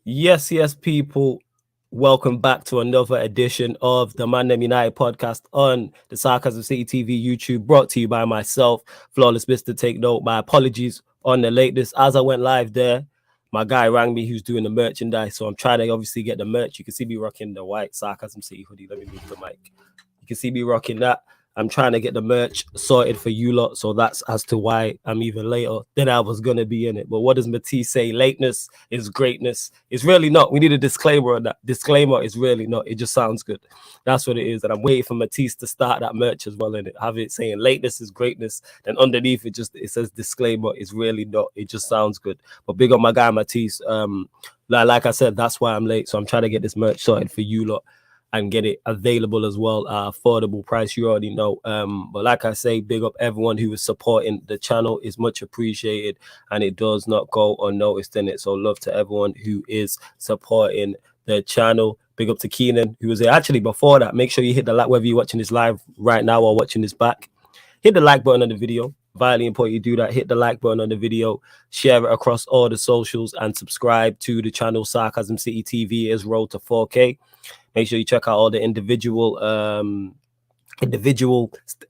Yes, people. Welcome back to another edition of the ManDem United podcast on the Sarcasm City TV YouTube, brought to you by myself, Flawless Mr. Take Note. My apologies on the lateness. As I went live there, my guy rang me who's doing the merchandise. So I'm trying to obviously get the merch. You can see me rocking the white Sarcasm City hoodie. Let me move the mic. You can see me rocking that. I'm trying to get the merch sorted for you lot. So that's as to why I'm even later than I was going to be in it. But what does Matisse say? Lateness is greatness. It's really not. We need a disclaimer on that. Disclaimer is really not. It just sounds good. That's what it is. And I'm waiting for Matisse to start that merch as well in it. Have it saying lateness is greatness. Then underneath it says disclaimer is really not. It just sounds good. But big up my guy Matisse. Like I said, that's why I'm late. So I'm trying to get this merch sorted for you lot and get it available as well at affordable price. You already know. But like I say, big up everyone who is supporting the channel. Is much appreciated, and it does not go unnoticed in it. So love to everyone who is supporting the channel. Big up to Keenan, who was there. Actually, before that, make sure you hit the like, whether you're watching this live right now or watching this back. Hit the like button on the video. Vitally important you do that. Hit the like button on the video, share it across all the socials, and subscribe to the channel. Sarcasm City TV is road to 4K. Make sure you check out all the individual.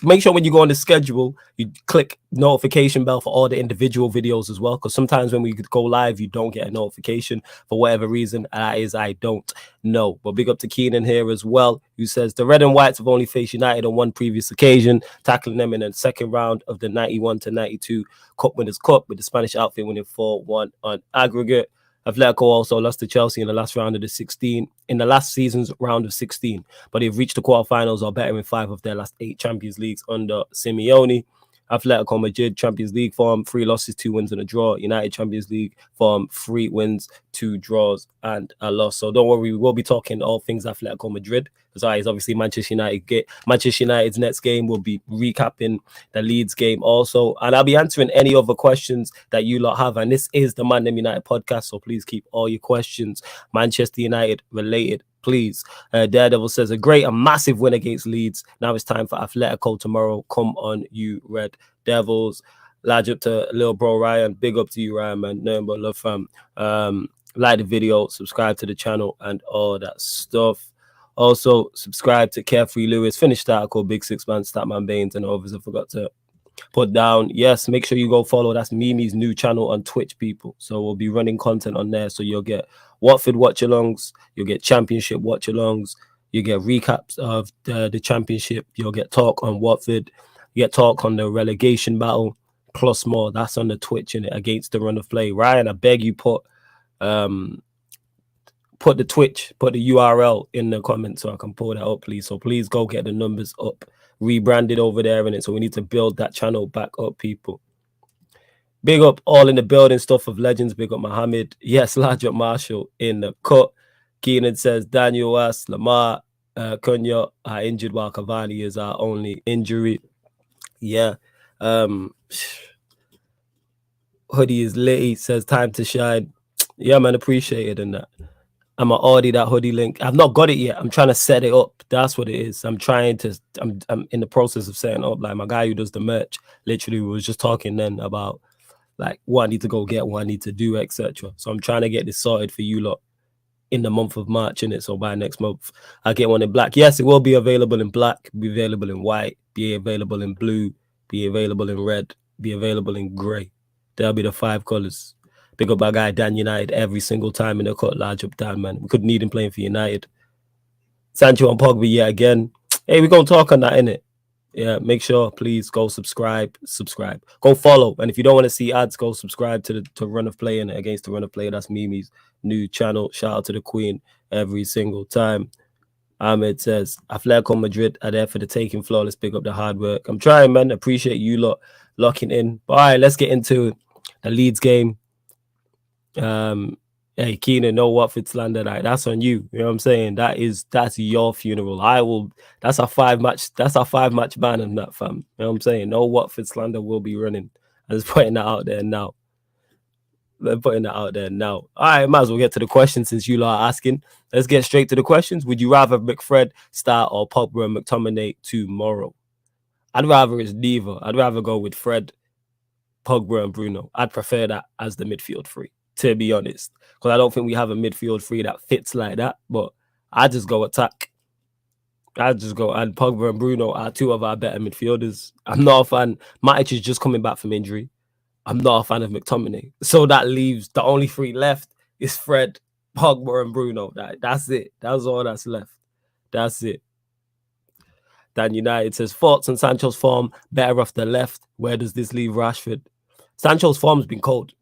Make sure when you go on the schedule, you click notification bell for all the individual videos as well. Because sometimes when we go live, you don't get a notification for whatever reason. That is, I don't know. But big up to Keenan here as well, who says the Red and Whites have only faced United on one previous occasion, tackling them in the second round of the 91-92 Cup Winners' Cup, with the Spanish outfit winning 4-1 on aggregate. Atletico also lost to Chelsea in the last round of the 16, in the last season's round of 16, but they've reached the quarterfinals or better in 5 of their last 8 Champions Leagues under Simeone. Atletico Madrid Champions League form, 3 losses, 2 wins and a draw. United Champions League form, 3 wins, 2 draws and a loss. So don't worry, we will be talking all things Atletico Madrid. As always, obviously Manchester United's next game. Will be recapping the Leeds game also, and I'll be answering any other questions that you lot have. And this is the ManDem United podcast, so please keep all your questions Manchester United related, please. Daredevil says a massive win against Leeds. Now it's time for Atletico tomorrow. Come on, you Red Devils. Large up to little bro Ryan. Big up to you, Ryan, man. Nothing but love, fam. Like the video, subscribe to the channel, and all that stuff. Also, subscribe to Carefree Lewis. Finished the article, Big Six Man, Statman Baines, and others I forgot to put down. Yes, make sure you go follow. That's Mimi's new channel on Twitch, people. So we'll be running content on there. So you'll get Watford watch-alongs, you'll get Championship watch-alongs, you get recaps of the Championship, you'll get talk on Watford, you get talk on the relegation battle, plus more. That's on the Twitch in it against the run of play. Ryan, I beg you put the Twitch, put the URL in the comments so I can pull that up, please. So please go get the numbers up, rebranded over there in it. So we need to build that channel back up, people. Big up all in the building stuff of legends. Big up Mohammed. Yes, large up Marshall in the cut. Keenan says Daniel West, Lamar, Cunha are injured while Cavani is our only injury. Yeah. Hoodie is lit. He says time to shine. Yeah, man, appreciate it and that. I'm gonna order that hoodie link. I've not got it yet. I'm trying to set it up. That's what it is. I'm in the process of setting up. Like my guy who does the merch, literally was just talking then about like what I need to go get, what I need to do, etc. So I'm trying to get this sorted for you lot in the month of March, in it. So by next month, I'll get one in black. Yes, it will be available in black, be available in white, be available in blue, be available in red, be available in grey. There'll be the 5 colors. Big up our guy Dan United every single time in the cut. Large up Dan, man. We could need him playing for United. Sancho and Pogba yet again. Hey, we're gonna talk on that, innit? Yeah, make sure, please go subscribe. Go follow. And if you don't want to see ads, go subscribe to Run of Play, and against the Run of Play. That's Mimi's new channel. Shout out to the Queen every single time. Ahmed says Atletico Madrid are there for the taking. Flawless. Big up the hard work. I'm trying, man. Appreciate you lot locking in. But all right, let's get into the Leeds game. Hey Keenan, no Watford slander, like that's on you. You know what I'm saying? That's your funeral. That's our 5-match ban on that, fam. You know what I'm saying? No Watford slander will be running. I'm just putting that out there now. All right, might as well get to the questions since you lot are asking. Let's get straight to the questions. Would you rather McFred start or Pogba and McTominay tomorrow? I'd rather it's neither. I'd rather go with Fred, Pogba and Bruno. I'd prefer that as the midfield 3. to be honest, because I don't think we have a midfield three that fits like that. But I just go attack. I just go, and Pogba and Bruno are two of our better midfielders. I'm not a fan. Matic is just coming back from injury. I'm not a fan of McTominay. So that leaves the only three left is Fred, Pogba, and Bruno. That's it. That's all that's left. That's it. Dan United says, thoughts on Sancho's form, better off the left. Where does this leave Rashford? Sancho's form's been cold.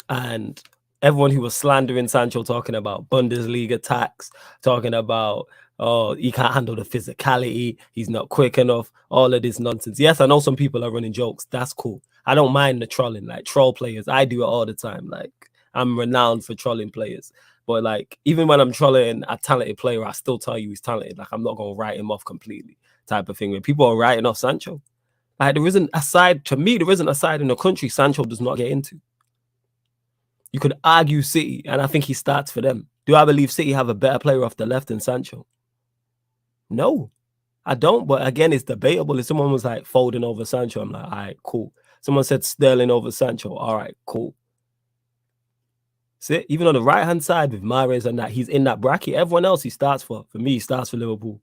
And everyone who was slandering Sancho, talking about Bundesliga tax, talking about, oh, he can't handle the physicality, he's not quick enough, all of this nonsense. Yes, I know some people are running jokes. That's cool. I don't mind the trolling, like troll players. I do it all the time. Like, I'm renowned for trolling players. But like, even when I'm trolling a talented player, I still tell you he's talented. Like, I'm not going to write him off completely, type of thing. When people are writing off Sancho, like, there isn't a side, to me, there isn't a side in the country Sancho does not get into. You could argue City, and I think he starts for them. Do I believe City have a better player off the left than Sancho? No, I don't. But again, it's debatable. If someone was like Foden over Sancho, I'm like, all right, cool. Someone said Sterling over Sancho. All right, cool. See, even on the right-hand side with Mahrez and that, he's in that bracket. Everyone else he starts for. For me, he starts for Liverpool.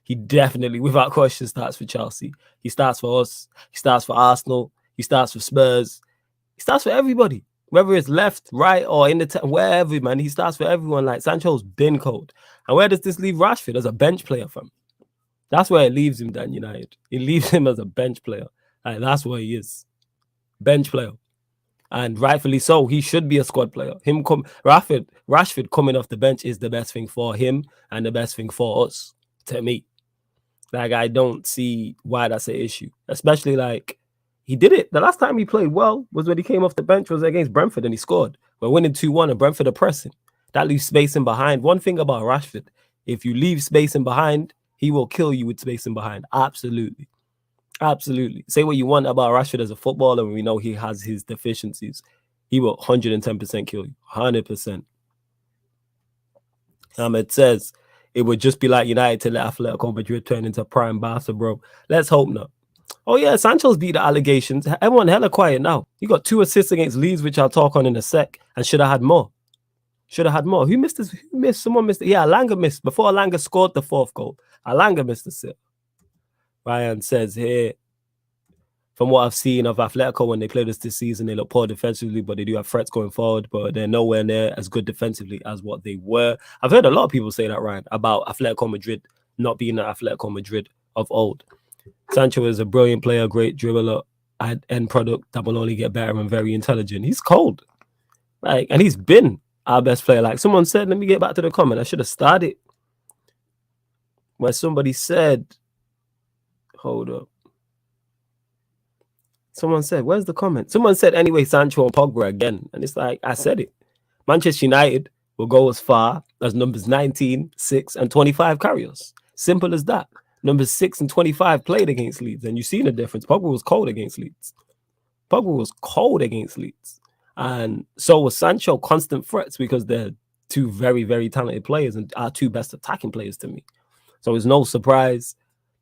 He definitely, without question, starts for Chelsea. He starts for us. He starts for Arsenal. He starts for Spurs. He starts for everybody. Whether it's left, right, or in the wherever, man, he starts for everyone. Like, Sancho's been cold. And where does this leave Rashford? As a bench player from? That's where it leaves him, Dan United. It leaves him as a bench player. Like, that's where he is. Bench player. And rightfully so, he should be a squad player. Rashford coming off the bench is the best thing for him and the best thing for us, to me. Like, I don't see why that's an issue. Especially, like, he did it. The last time he played well was when he came off the bench, was against Brentford, and he scored. We're winning 2-1 and Brentford are pressing. That leaves space in behind. One thing about Rashford, if you leave space in behind, he will kill you with space in behind. Absolutely. Absolutely. Say what you want about Rashford as a footballer, and we know he has his deficiencies. He will 110% kill you. 100%. It says it would just be like United to let Atletico Madrid turn into prime Barca, bro. Let's hope not. Oh, yeah, Sancho's beat the allegations. Everyone hella quiet now. He got 2 assists against Leeds, which I'll talk on in a sec, and should have had more. Should have had more. Who missed this? Who missed? Someone missed it. Yeah, Alanga missed. Before Alanga scored the 4th goal, Alanga missed the sit. Ryan says here, from what I've seen of Atletico when they played us this season, they look poor defensively, but they do have threats going forward, but they're nowhere near as good defensively as what they were. I've heard a lot of people say that, Ryan, about Atletico Madrid not being the Atletico Madrid of old. Sancho is a brilliant player, great dribbler, end product that will only get better and very intelligent. He's cold. Like, and he's been our best player. Like someone said, let me get back to the comment. I should have started where somebody said, hold up. Someone said, where's the comment? Someone said, anyway, Sancho and Pogba again. And it's like, I said it. Manchester United will go as far as numbers 19, 6, and 25 carry us. Simple as that. Numbers 6 and 25 played against Leeds. And you've seen the difference. Pogba was cold against Leeds. Pogba was cold against Leeds. And so was Sancho, constant threats, because they're 2 very, very talented players and our 2 best attacking players to me. So it's no surprise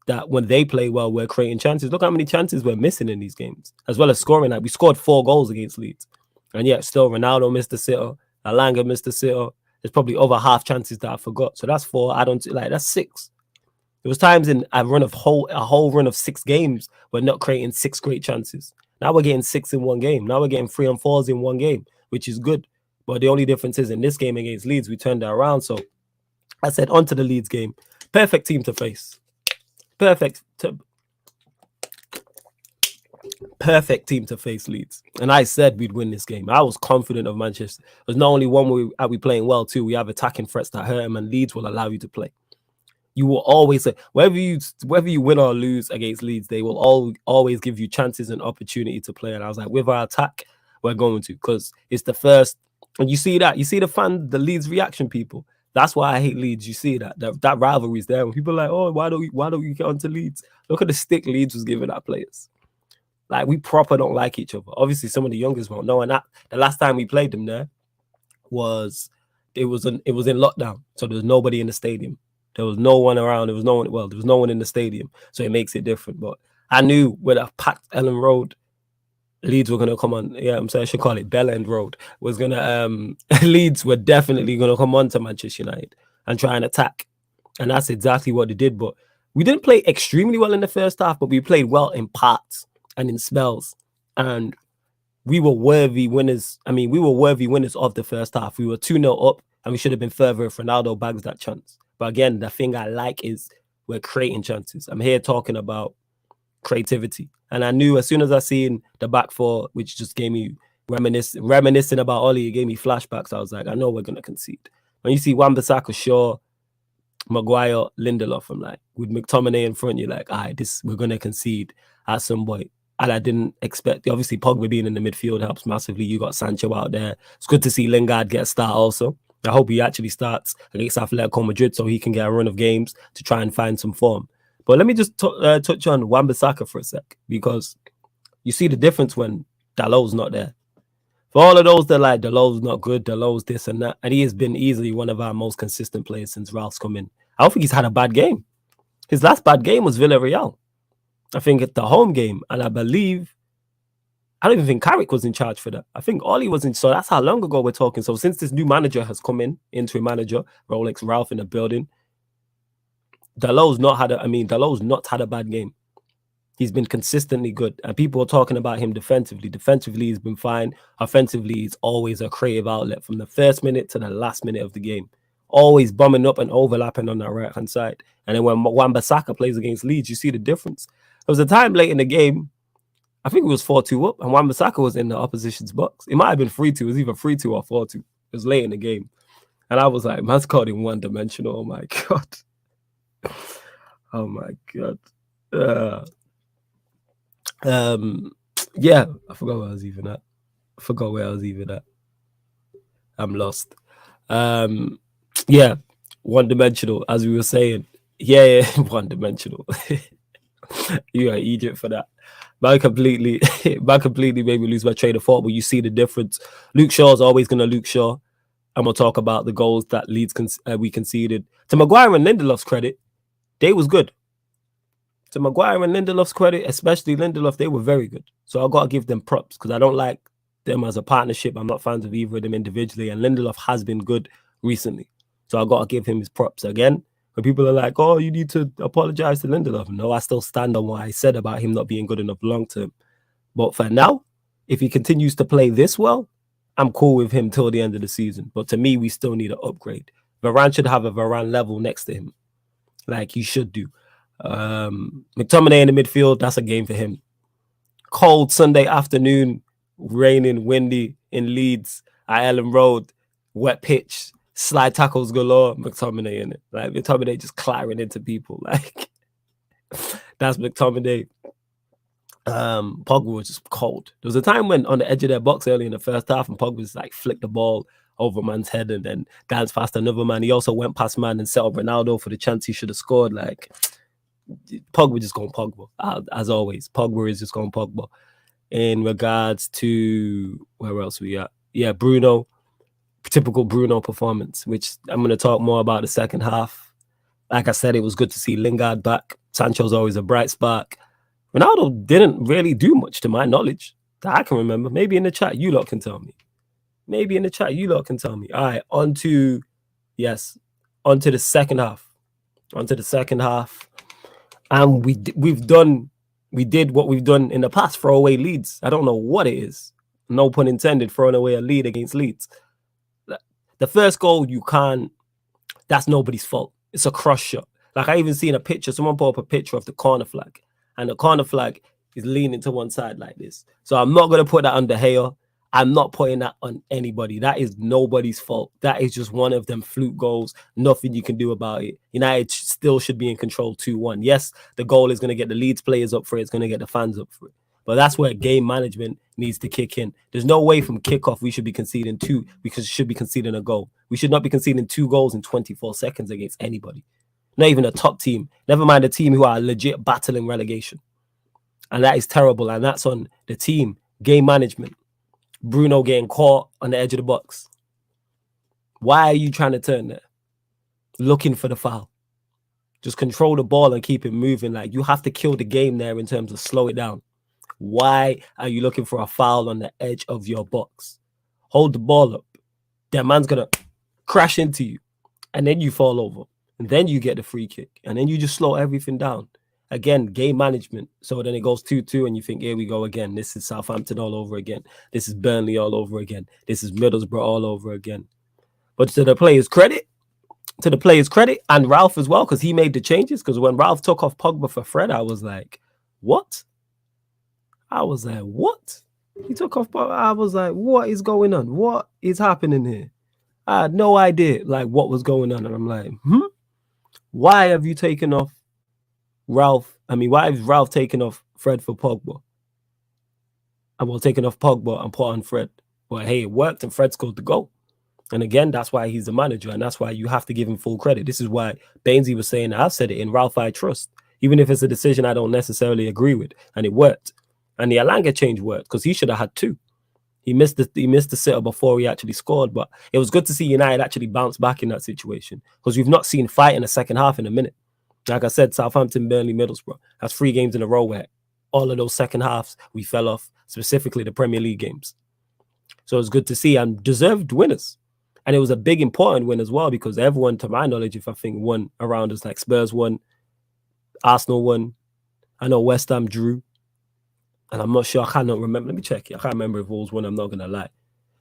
that when they play well, we're creating chances. Look how many chances we're missing in these games, as well as scoring. Like, we scored 4 goals against Leeds. And yet still Ronaldo missed the sitter, Alanga missed the sitter. There's probably over half chances that I forgot. So that's 4. That's 6. There was times in a whole run of 6 games we're not creating 6 great chances. Now we're getting 6 in one game. Now we're getting 3 and 4s in one game, which is good. But the only difference is in this game against Leeds, we turned that around. So I said, on to the Leeds game. Perfect team to face. Perfect team to face Leeds. And I said we'd win this game. I was confident of Manchester. Because not only one, are we playing well too, we have attacking threats that hurt them, and Leeds will allow you to play. You will always say, whether you win or lose against Leeds, they will always give you chances and opportunity to play. And I was like, with our attack, we're going to, because it's the first. And you see that. You see the Leeds reaction, people. That's why I hate Leeds. You see that rivalry is there. When people are like, oh, why don't you get onto Leeds? Look at the stick Leeds was giving our players. Like, we proper don't like each other. Obviously, some of the youngest won't know. And that the last time we played them there was in lockdown. So there was nobody in the stadium. There was no one around. There was no one in the stadium. So it makes it different. But I knew with a packed Ellen Road, Leeds were gonna come on. Yeah, I'm saying I should call it Bell End Road. Was gonna Leeds were definitely gonna come on to Manchester United and try and attack, and that's exactly what they did. But we didn't play extremely well in the first half, but we played well in parts and in spells, and we were worthy winners. I mean, we were worthy winners of the first half. We were 2-0 up, and we should have been further if Ronaldo bags that chance. But again, the thing I like is we're creating chances. I'm here talking about creativity. And I knew as soon as I seen the back four, which just gave me reminiscing about Ollie, it gave me flashbacks. I was like, I know we're going to concede. When you see Wan-Bissaka, Shaw, Maguire, Lindelof, I'm like, with McTominay in front, you're like, all right, we're going to concede at some point. And I didn't expect, obviously, Pogba being in the midfield helps massively. You got Sancho out there. It's good to see Lingard get a start also. I hope he actually starts against Atletico Madrid so he can get a run of games to try and find some form. But let me just touch on Wan-Bissaka for a sec, because you see the difference when Dalot's not there. For all of those that like Dalot's not good, Dalot's this and that, and he has been easily one of our most consistent players since Ralph's come in. I don't think he's had a bad game. His last bad game was Villarreal. I think at the home game, and I believe, I don't even think Carrick was in charge for that. I think Ollie was in, so that's how long ago we're talking. So since this new manager has come in, interim manager, Rolex Ralph in the building, Dalot's not had a bad game. He's been consistently good. And people are talking about him defensively. Defensively, he's been fine. Offensively, he's always a creative outlet from the first minute to the last minute of the game. Always bumming up and overlapping on that right-hand side. And then when Wan-Bissaka plays against Leeds, you see the difference. There was a time late in the game, I think it was 4-2 up, and Wan-Bissaka was in the opposition's box. It might have been 3-2. It was either 3-2 or 4-2. It was late in the game. And I was like, man's called him one-dimensional. Oh, my God. Oh, my God. Yeah, I forgot where I was even at. I'm lost. Yeah, one-dimensional, as we were saying. Yeah, one-dimensional. You are Egypt for that. Man completely made me lose my train of thought, but you see the difference. Luke Shaw's always going to Luke Shaw, and we'll talk about the goals that Leeds we conceded. To Maguire and Lindelof's credit, they was good. To Maguire and Lindelof's credit, especially Lindelof, they were very good. So I got to give them props, because I don't like them as a partnership. I'm not fans of either of them individually, and Lindelof has been good recently. So I got to give him his props. Again, when people are like, oh, you need to apologize to Lindelof. No, I still stand on what I said about him not being good enough long term. But for now, if he continues to play this well, I'm cool with him till the end of the season. But to me, we still need an upgrade. Varane should have a Varane level next to him, like he should do. McTominay in the midfield, that's a game for him. Cold Sunday afternoon, raining, windy in Leeds at Ellen Road, wet pitch, slide tackles galore, McTominay in it. Like McTominay just clattering into people. Like that's McTominay. Pogba was just cold. There was a time when on the edge of their box early in the first half, and Pogba was like flicked the ball over man's head and then danced past another man. He also went past man and set up Ronaldo for the chance he should have scored. Like Pogba just going Pogba, as always. Pogba is just going Pogba. In regards to where else we at? Yeah, Bruno, typical Bruno performance, which I'm going to talk more about the second half. Like I said, it was good to see Lingard back. Sancho's always a bright spark. Ronaldo didn't really do much to my knowledge that I can remember. Maybe in the chat, you lot can tell me. All right, on to the second half. And we did what we've done in the past, throw away leads. I don't know what it is. No pun intended, throwing away a lead against Leeds. The first goal, that's nobody's fault. It's a cross shot. Like I even seen a picture, someone put up a picture of the corner flag, and the corner flag is leaning to one side like this. So I'm not going to put that on De Gea. I'm not putting that on anybody. That is nobody's fault. That is just one of them fluke goals. Nothing you can do about it. United still should be in control 2-1. Yes, the goal is going to get the Leeds players up for it. It's going to get the fans up for it. But that's where game management needs to kick in. There's no way from kickoff we should be conceding two, because we should be conceding a goal. We should not be conceding 2 goals in 24 seconds against anybody. Not even a top team. Never mind a team who are legit battling relegation. And that is terrible. And that's on the team. Game management. Bruno getting caught on the edge of the box. Why are you trying to turn there? Looking for the foul. Just control the ball and keep it moving. Like, you have to kill the game there in terms of slow it down. Why are you looking for a foul on the edge of your box? Hold the ball up. That man's going to crash into you. And then you fall over. And then you get the free kick. And then you just slow everything down. Again, game management. So then it goes 2-2 and you think, here we go again. This is Southampton all over again. This is Burnley all over again. This is Middlesbrough all over again. But to the players' credit, and Ralph as well, because he made the changes. Because when Ralph took off Pogba for Fred, I was like, what? He took off Pogba. I was like, what is going on? What is happening here? I had no idea like what was going on. And I'm like, why have you taken off Ralph? I mean, why has Ralph taken off Fred for Pogba? And well, taking off Pogba and put on Fred. Well, hey, it worked and Fred scored the goal. And again, that's why he's the manager. And that's why you have to give him full credit. This is why Bainesy was saying, I've said it, in Ralph I trust. Even if it's a decision I don't necessarily agree with. And it worked. And the Alanga change worked because he should have had 2. He missed the sitter before he actually scored. But it was good to see United actually bounce back in that situation. Because we've not seen fight in the second half in a minute. Like I said, Southampton, Burnley, Middlesbrough. That's 3 games in a row where all of those second halves we fell off, specifically the Premier League games. So it's good to see and deserved winners. And it was a big, important win as well because everyone, to my knowledge, if I think won around us, like Spurs won, Arsenal won. I know West Ham drew. And I'm not sure, I cannot remember. Let me check it. I can't remember if Wolves won, I'm not going to lie.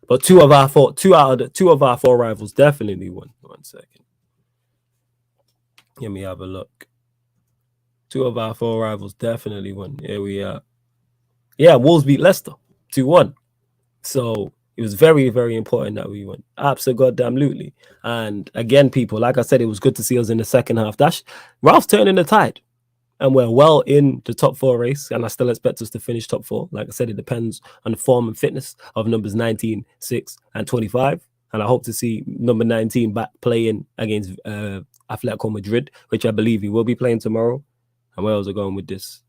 But two of our four rivals definitely won. 1 second. Let me have a look. 2 of our 4 rivals definitely won. Here we are. Yeah, Wolves beat Leicester 2-1. So it was very, very important that we won. Absolutely. And again, people, like I said, it was good to see us in the second half. Ralph's turning the tide. And we're well in the top 4 race. And I still expect us to finish top 4. Like I said, it depends on the form and fitness of numbers 19, 6, and 25. And I hope to see number 19 back playing against Atletico Madrid, which I believe he will be playing tomorrow. And where else are going with this?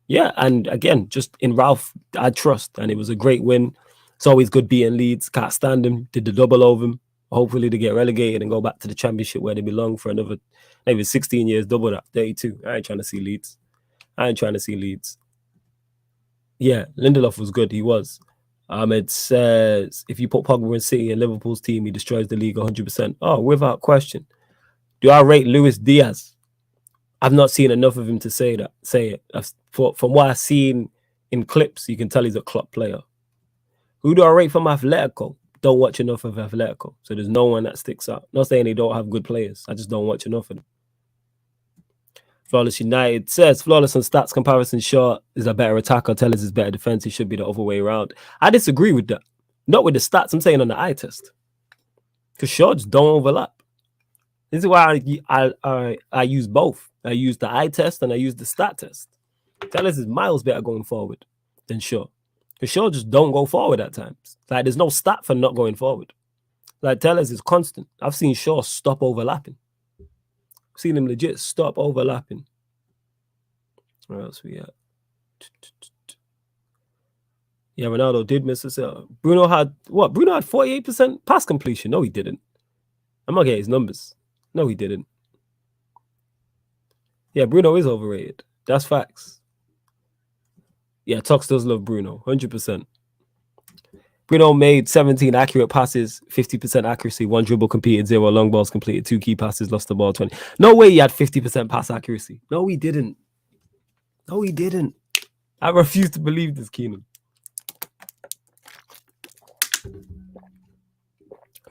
Yeah, and again, just in Ralph, I trust. And it was a great win. It's always good beating Leeds. Can't stand them. Did the double over them. Hopefully they get relegated and go back to the Championship where they belong for another maybe 16 years, double that, 32. I ain't trying to see Leeds. Yeah, Lindelof was good. He was. Ahmed says, if you put Pogba in City and Liverpool's team, he destroys the league 100%. Oh, without question. Do I rate Luis Diaz? I've not seen enough of him to say it. From what I've seen in clips, you can tell he's a club player. Who do I rate from Atletico? Don't watch enough of Atletico. So there's no one that sticks out. Not saying they don't have good players. I just don't watch enough of them. Flawless United says, flawless on stats comparison, Shaw is a better attacker. Tellers is better defense. He should be the other way around. I disagree with that. Not with the stats. I'm saying on the eye test. Because Shaw just don't overlap. This is why I use both. I use the eye test and I use the stat test. Tellers is miles better going forward than Shaw. Because Shaw just don't go forward at times. Like, there's no stat for not going forward. Like, Tellers is constant. I've seen Shaw stop overlapping. I've seen him legit stop overlapping. Where else we at? Yeah, Ronaldo did miss us out. Bruno had, what? Bruno had 48% pass completion. No, he didn't. I'm not getting his numbers. No, he didn't. Yeah, Bruno is overrated. That's facts. Yeah, Tox does love Bruno, 100%. Bruno made 17 accurate passes, 50% accuracy, 1 dribble completed, 0 long balls completed, 2 key passes, lost the ball 20. No way he had 50% pass accuracy. No, he didn't. No, he didn't. I refuse to believe this, Keenan.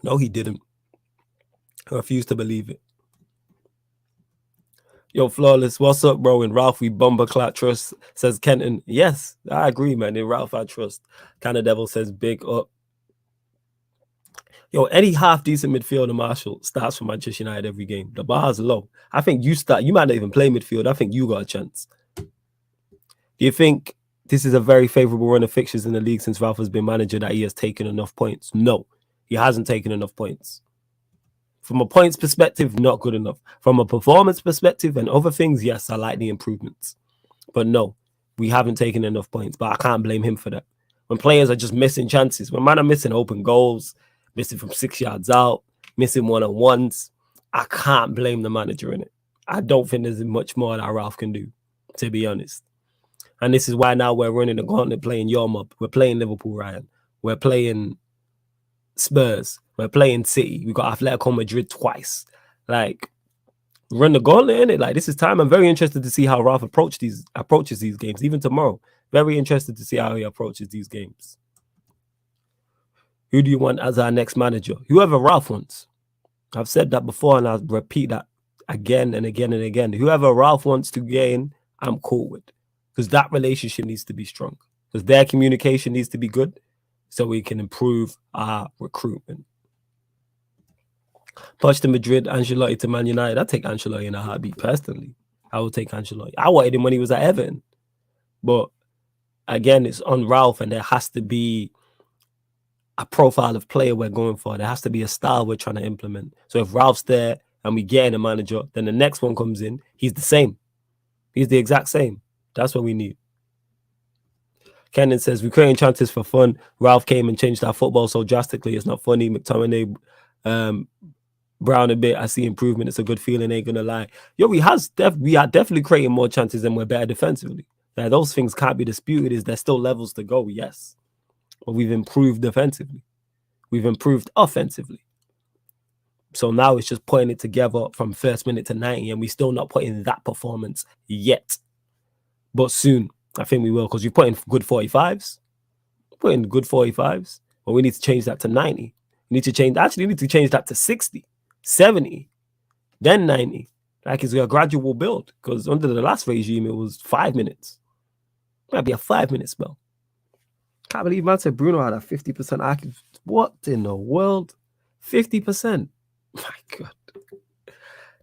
No, he didn't. I refuse to believe it. Yo, Flawless, what's up, bro? In Ralph, we bomber clat trust, says Kenton. Yes, I agree, man. In Ralph, I trust. Canada Devil says big up. Yo, any half-decent midfielder, Marshall, starts for Manchester United every game. The bar's low. I think you might not even play midfield. I think you got a chance. Do you think this is a very favourable run of fixtures in the league since Ralph has been manager that he has taken enough points? No, he hasn't taken enough points. From a points perspective, not good enough. From a performance perspective and other things, yes, I like the improvements. But no, we haven't taken enough points. But I can't blame him for that. When players are just missing chances, when man are missing open goals, missing from 6 yards out, missing one-on-ones, I can't blame the manager in it. I don't think there's much more that Ralph can do, to be honest. And this is why now we're running the gauntlet, playing your mob. We're playing Liverpool, Ryan. We're playing Spurs. We're playing City. We got Atletico Madrid twice. Like, run the gauntlet in it. Like, this is time. I'm very interested to see how Ralph approaches these games, even tomorrow. Very interested to see how he approaches these games. Who do you want as our next manager? Whoever Ralph wants. I've said that before, and I'll repeat that again and again and again. Whoever Ralph wants to gain, I'm cool with, because that relationship needs to be strong, because their communication needs to be good, so we can improve our recruitment. Poch to Madrid, Ancelotti to Man United. I'd take Ancelotti in a heartbeat, personally. I would take Ancelotti. I wanted him when he was at Everton. But again, it's on Ralph, and there has to be a profile of player we're going for. There has to be a style we're trying to implement. So if Ralph's there and we get in a manager, then the next one comes in, he's the same. He's the exact same. That's what we need. Kenan says, we're creating chances for fun. Ralph came and changed our football so drastically. It's not funny. McTominay, Brown a bit. I see improvement. It's a good feeling, ain't gonna lie. Yo, we are definitely creating more chances and we're better defensively. Now, those things can't be disputed. Is there still levels to go? Yes. But we've improved defensively. We've improved offensively. So now it's just putting it together from first minute to 90, and we're still not putting that performance yet. But soon, I think we will, because we put in good 45s. Put in good 45s. But we need to change that to 90. We need to change that to 60, 70, then 90. Like, it's a gradual build, because under the last regime, it was 5 minutes. It might be a 5-minute spell. Can't believe man said Bruno had a 50% accuracy. What in the world? 50%. My God.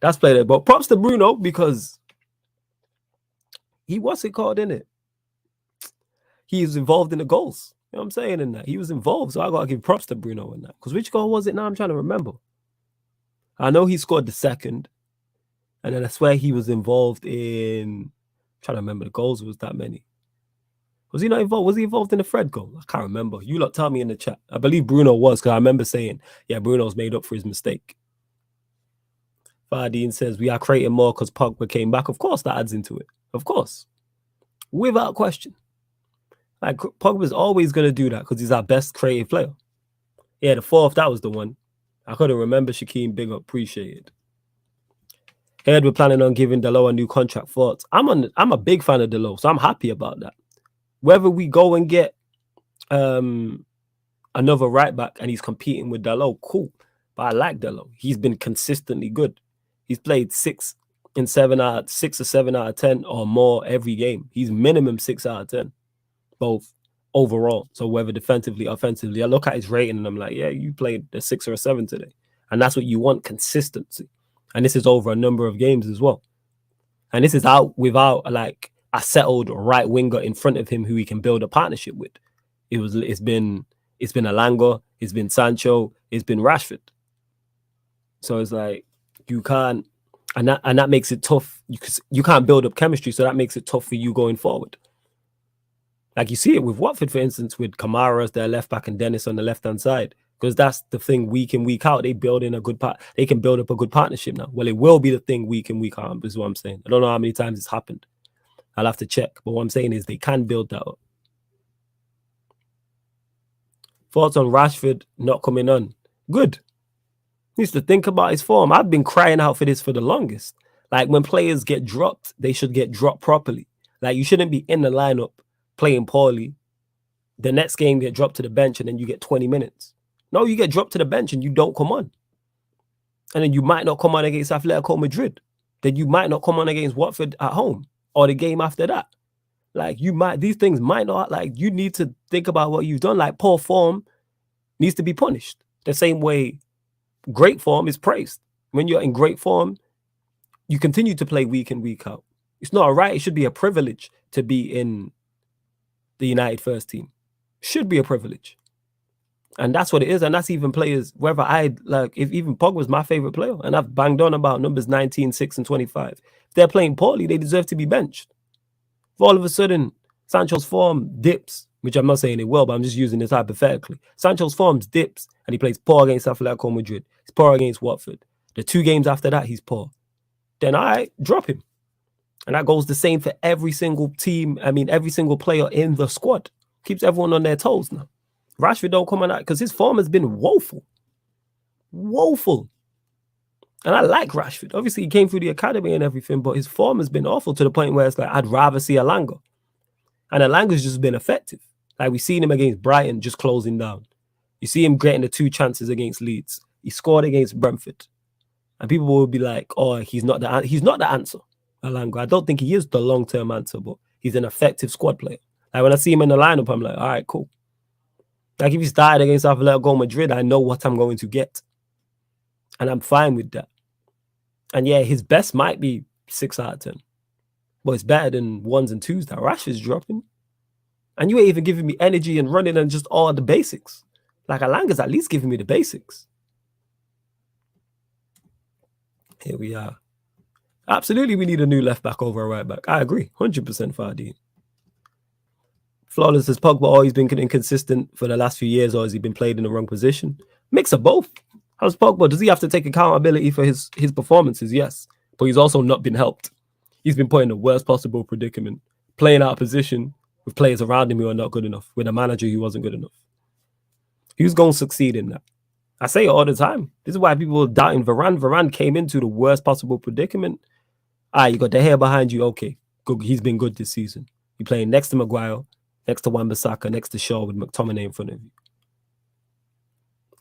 That's played it. But props to Bruno, because what's it called, in it? He was involved in the goals. You know what I'm saying? In that. He was involved. So I got to give props to Bruno in that. Because which goal was it now? I'm trying to remember. I know he scored the second. And then I swear he was involved in... I'm trying to remember the goals. Was that many? Was he not involved? Was he involved in the Fred goal? I can't remember. You lot tell me in the chat. I believe Bruno was, because I remember saying, yeah, Bruno's made up for his mistake. Fardine says, we are creating more because Pogba came back. Of course, that adds into it. Of course. Without question. Like, Pogba's always going to do that because he's our best creative player. Yeah, the fourth, that was the one. I couldn't remember. Shaquem, big up. Appreciated. Heard we're planning on giving Delo a new contract. Thoughts? I'm a big fan of Delo, so I'm happy about that. Whether we go and get another right back and he's competing with Delo, cool. But I like Delo. He's been consistently good. He's played 6 or 7 out of 10 or more every game. He's minimum 6 out of 10, both overall. So whether defensively, offensively, I look at his rating and I'm like, yeah, you played a 6 or a 7 today. And that's what you want, consistency. And this is over a number of games as well. And this is out without like a settled right winger in front of him who he can build a partnership with. It's been Alanga, it's been Sancho, it's been Rashford. So it's like you can't, and that makes it tough. You can't build up chemistry, so that makes it tough for you going forward. Like you see it with Watford, for instance, with Kamara as their left back and Dennis on the left hand side, because that's the thing week in, week out. They build in a good part. They can build up a good partnership now. Well, it will be the thing week in, week out. Is what I'm saying. I don't know how many times it's happened. I'll have to check. But what I'm saying is they can build that up. Thoughts on Rashford not coming on? Good. Needs to think about his form. I've been crying out for this for the longest. Like, when players get dropped, they should get dropped properly. Like, you shouldn't be in the lineup playing poorly. The next game get dropped to the bench and then you get 20 minutes. No, you get dropped to the bench and you don't come on. And then you might not come on against Atletico Madrid. Then you might not come on against Watford at home or the game after that. Like, these things might not, like, you need to think about what you've done. Like, poor form needs to be punished. The same way great form is praised. When you're in great form, you continue to play week in, week out. It's not a right. It should be a privilege to be in the United first team. Should be a privilege. And that's what it is. And that's even players, whether if even Pogba's my favorite player, and I've banged on about numbers 19, 6, and 25. If they're playing poorly, they deserve to be benched. If all of a sudden Sancho's form dips, which I'm not saying it will, but I'm just using this hypothetically. Sancho's form dips and he plays poor against Atletico Madrid. He's poor against Watford. The 2 games after that, he's poor. Then I drop him. And that goes the same for every single team. I mean, every single player in the squad. Keeps everyone on their toes now. Rashford don't come on that because his form has been woeful. Woeful. And I like Rashford. Obviously, he came through the academy and everything, but his form has been awful to the point where it's like, I'd rather see Alanga. And Alanga's just been effective. Like, we've seen him against Brighton just closing down. You see him getting the 2 chances against Leeds. He scored against Brentford. And people will be like, oh, he's not the answer, Alanga. I don't think he is the long-term answer, but he's an effective squad player. Like, when I see him in the lineup, I'm like, all right, cool. Like, if he started against Atletico Madrid, I know what I'm going to get. And I'm fine with that. And yeah, his best might be 6 out of 10. But it's better than 1s and 2s that Rashford's dropping. And you ain't even giving me energy and running and just all the basics. Like, Alanga's at least giving me the basics. Here we are. Absolutely, we need a new left back over a right back. I agree. 100% Fadi. Flawless, has Pogba always been inconsistent for the last few years, or has he been played in the wrong position? Mix of both. How's Pogba? Does he have to take accountability for his performances? Yes. But he's also not been helped. He's been put in the worst possible predicament, playing out of position with players around him who are not good enough, with a manager who wasn't good enough. Who's going to succeed in that? I say it all the time. This is why people are doubting Varane. Varane came into the worst possible predicament. You got De Gea behind you. Okay, good. He's been good this season. You're playing next to Maguire, next to Wan-Bissaka, next to Shaw with McTominay in front of you.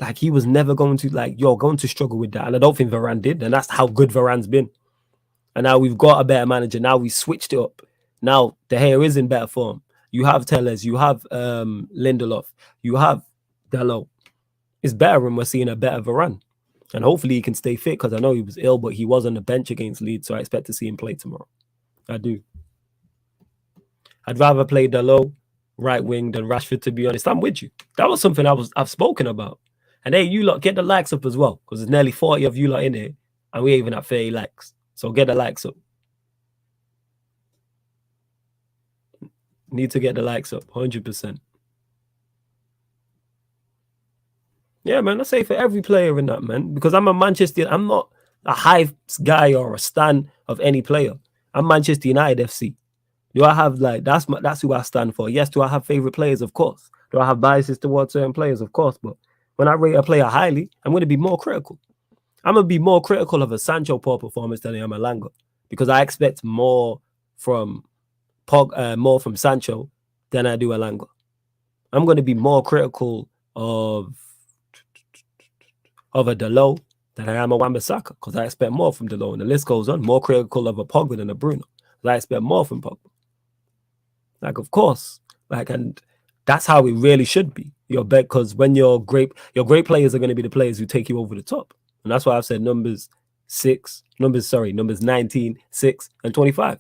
Like, he was never going to, going to struggle with that. And I don't think Varane did. And that's how good Varane's been. And now we've got a better manager. Now we switched it up. Now De Gea is in better form. You have Telles. You have Lindelof. You have Dalot. It's better when we're seeing a better Varane. And hopefully he can stay fit, because I know he was ill, but he was on the bench against Leeds, so I expect to see him play tomorrow. I do. I'd rather play Dalot right wing than Rashford, to be honest. I'm with you. That was something I've spoken about. And hey, you lot, get the likes up as well, because there's nearly 40 of you lot in here, and we ain't even at 30 likes. So get the likes up. Need to get the likes up, 100%. Yeah, man, I say for every player in that, man, because I'm not a Hive guy or a stan of any player. I'm Manchester United FC. Do I have, that's who I stand for? Yes. Do I have favorite players? Of course. Do I have biases towards certain players? Of course. But when I rate a player highly, I'm going to be more critical. I'm going to be more critical of a Sancho poor performance than I am Alanga, because I expect more from Sancho than I do Alanga. I'm going to be more critical of a Dalot than I am a Wan-Bissaka, because I expect more from Dalot, and the list goes on. More critical of a Pogba than a Bruno, because I expect more from Pogba. Like, of course, and that's how it really should be. Your bet, because when your great players are going to be the players who take you over the top, and that's why I've said numbers 19, 6, and 25.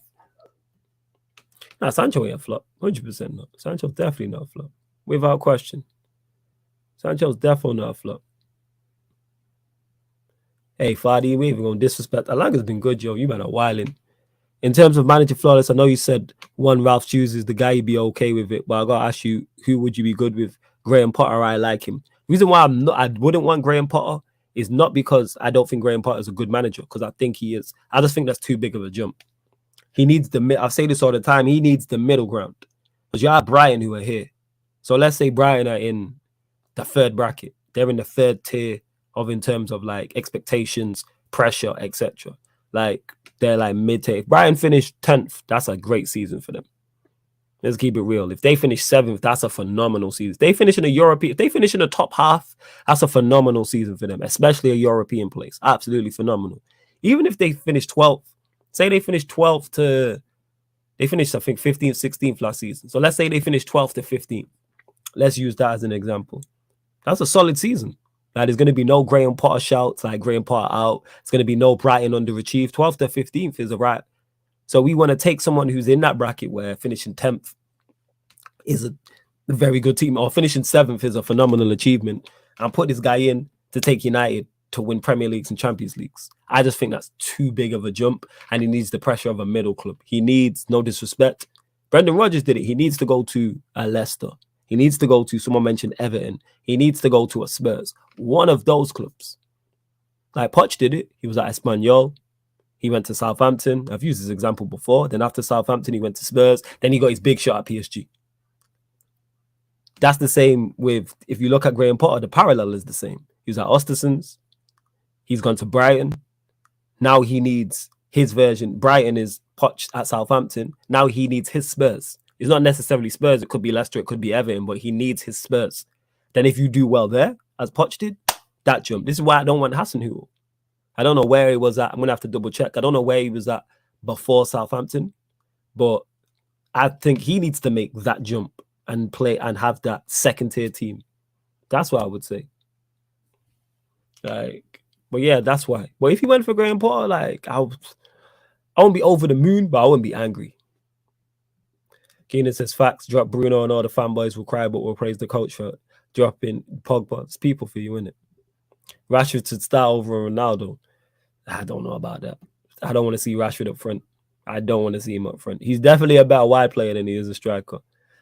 Now, Sancho ain't a flop, 100% not. Sancho's definitely not a flop, without question. Sancho's definitely not a flop. Hey, Fadi, we ain't even going to disrespect. Alanga's been good, yo. You man are wilding. In terms of manager Flawless, I know you said one Ralph Hughes is the guy you'd be okay with it, but I got to ask you, who would you be good with? Graham Potter, I like him. The reason why I wouldn't want Graham Potter is not because I don't think Graham Potter is a good manager, because I think he is. I just think that's too big of a jump. He needs I say this all the time, he needs the middle ground. Because you have Brighton who are here. So let's say Brighton are in the third bracket. They're in the third tier in terms of expectations, pressure, etc. They're mid-tier. If Brighton finished 10th, that's a great season for them. Let's keep it real. If they finish 7th, that's a phenomenal season. If they finish in the top half, that's a phenomenal season for them, especially a European place. Absolutely phenomenal. Even if they finish 12th, say they finish 12th they finished, I think, 15th, 16th last season. So let's say they finished 12th to 15th. Let's use that as an example. That's a solid season. There's going to be no Graham Potter shouts, like Graham Potter out. It's going to be no Brighton underachieved. 12th to 15th is a wrap. So we want to take someone who's in that bracket where finishing 10th is a very good team, or finishing 7th is a phenomenal achievement, and put this guy in to take United to win Premier Leagues and Champions Leagues. I just think that's too big of a jump, and he needs the pressure of a middle club. He needs, no disrespect, Brendan Rodgers did it. He needs to go to a Leicester. He needs to go to, someone mentioned Everton. He needs to go to a Spurs. One of those clubs. Like Poch did it. He was at Espanyol. He went to Southampton. I've used this example before. Then after Southampton, he went to Spurs. Then he got his big shot at PSG. That's the same with, if you look at Graham Potter, the parallel is the same. He was at Osterson's. He's gone to Brighton. Now he needs his version. Brighton is Poch at Southampton. Now he needs his Spurs. It's not necessarily Spurs. It could be Leicester. It could be Everton. But he needs his Spurs. Then if you do well there, as Poch did, that jump. This is why I don't want Hasenhüttl. I don't know where he was at. I'm going to have to double check. I don't know where he was at before Southampton. But I think he needs to make that jump and play and have that second tier team. That's what I would say. Like, but yeah, that's why. But if he went for Graham Potter, like, I won't be over the moon, but I wouldn't be angry. Keenan says, facts, drop Bruno and all the fanboys will cry, but will praise the coach for dropping Pogba. It's people for you, innit? Rashford should start over Ronaldo. I don't know about that. I don't want to see Rashford up front. I don't want to see him up front. He's definitely a better wide player than he is a striker.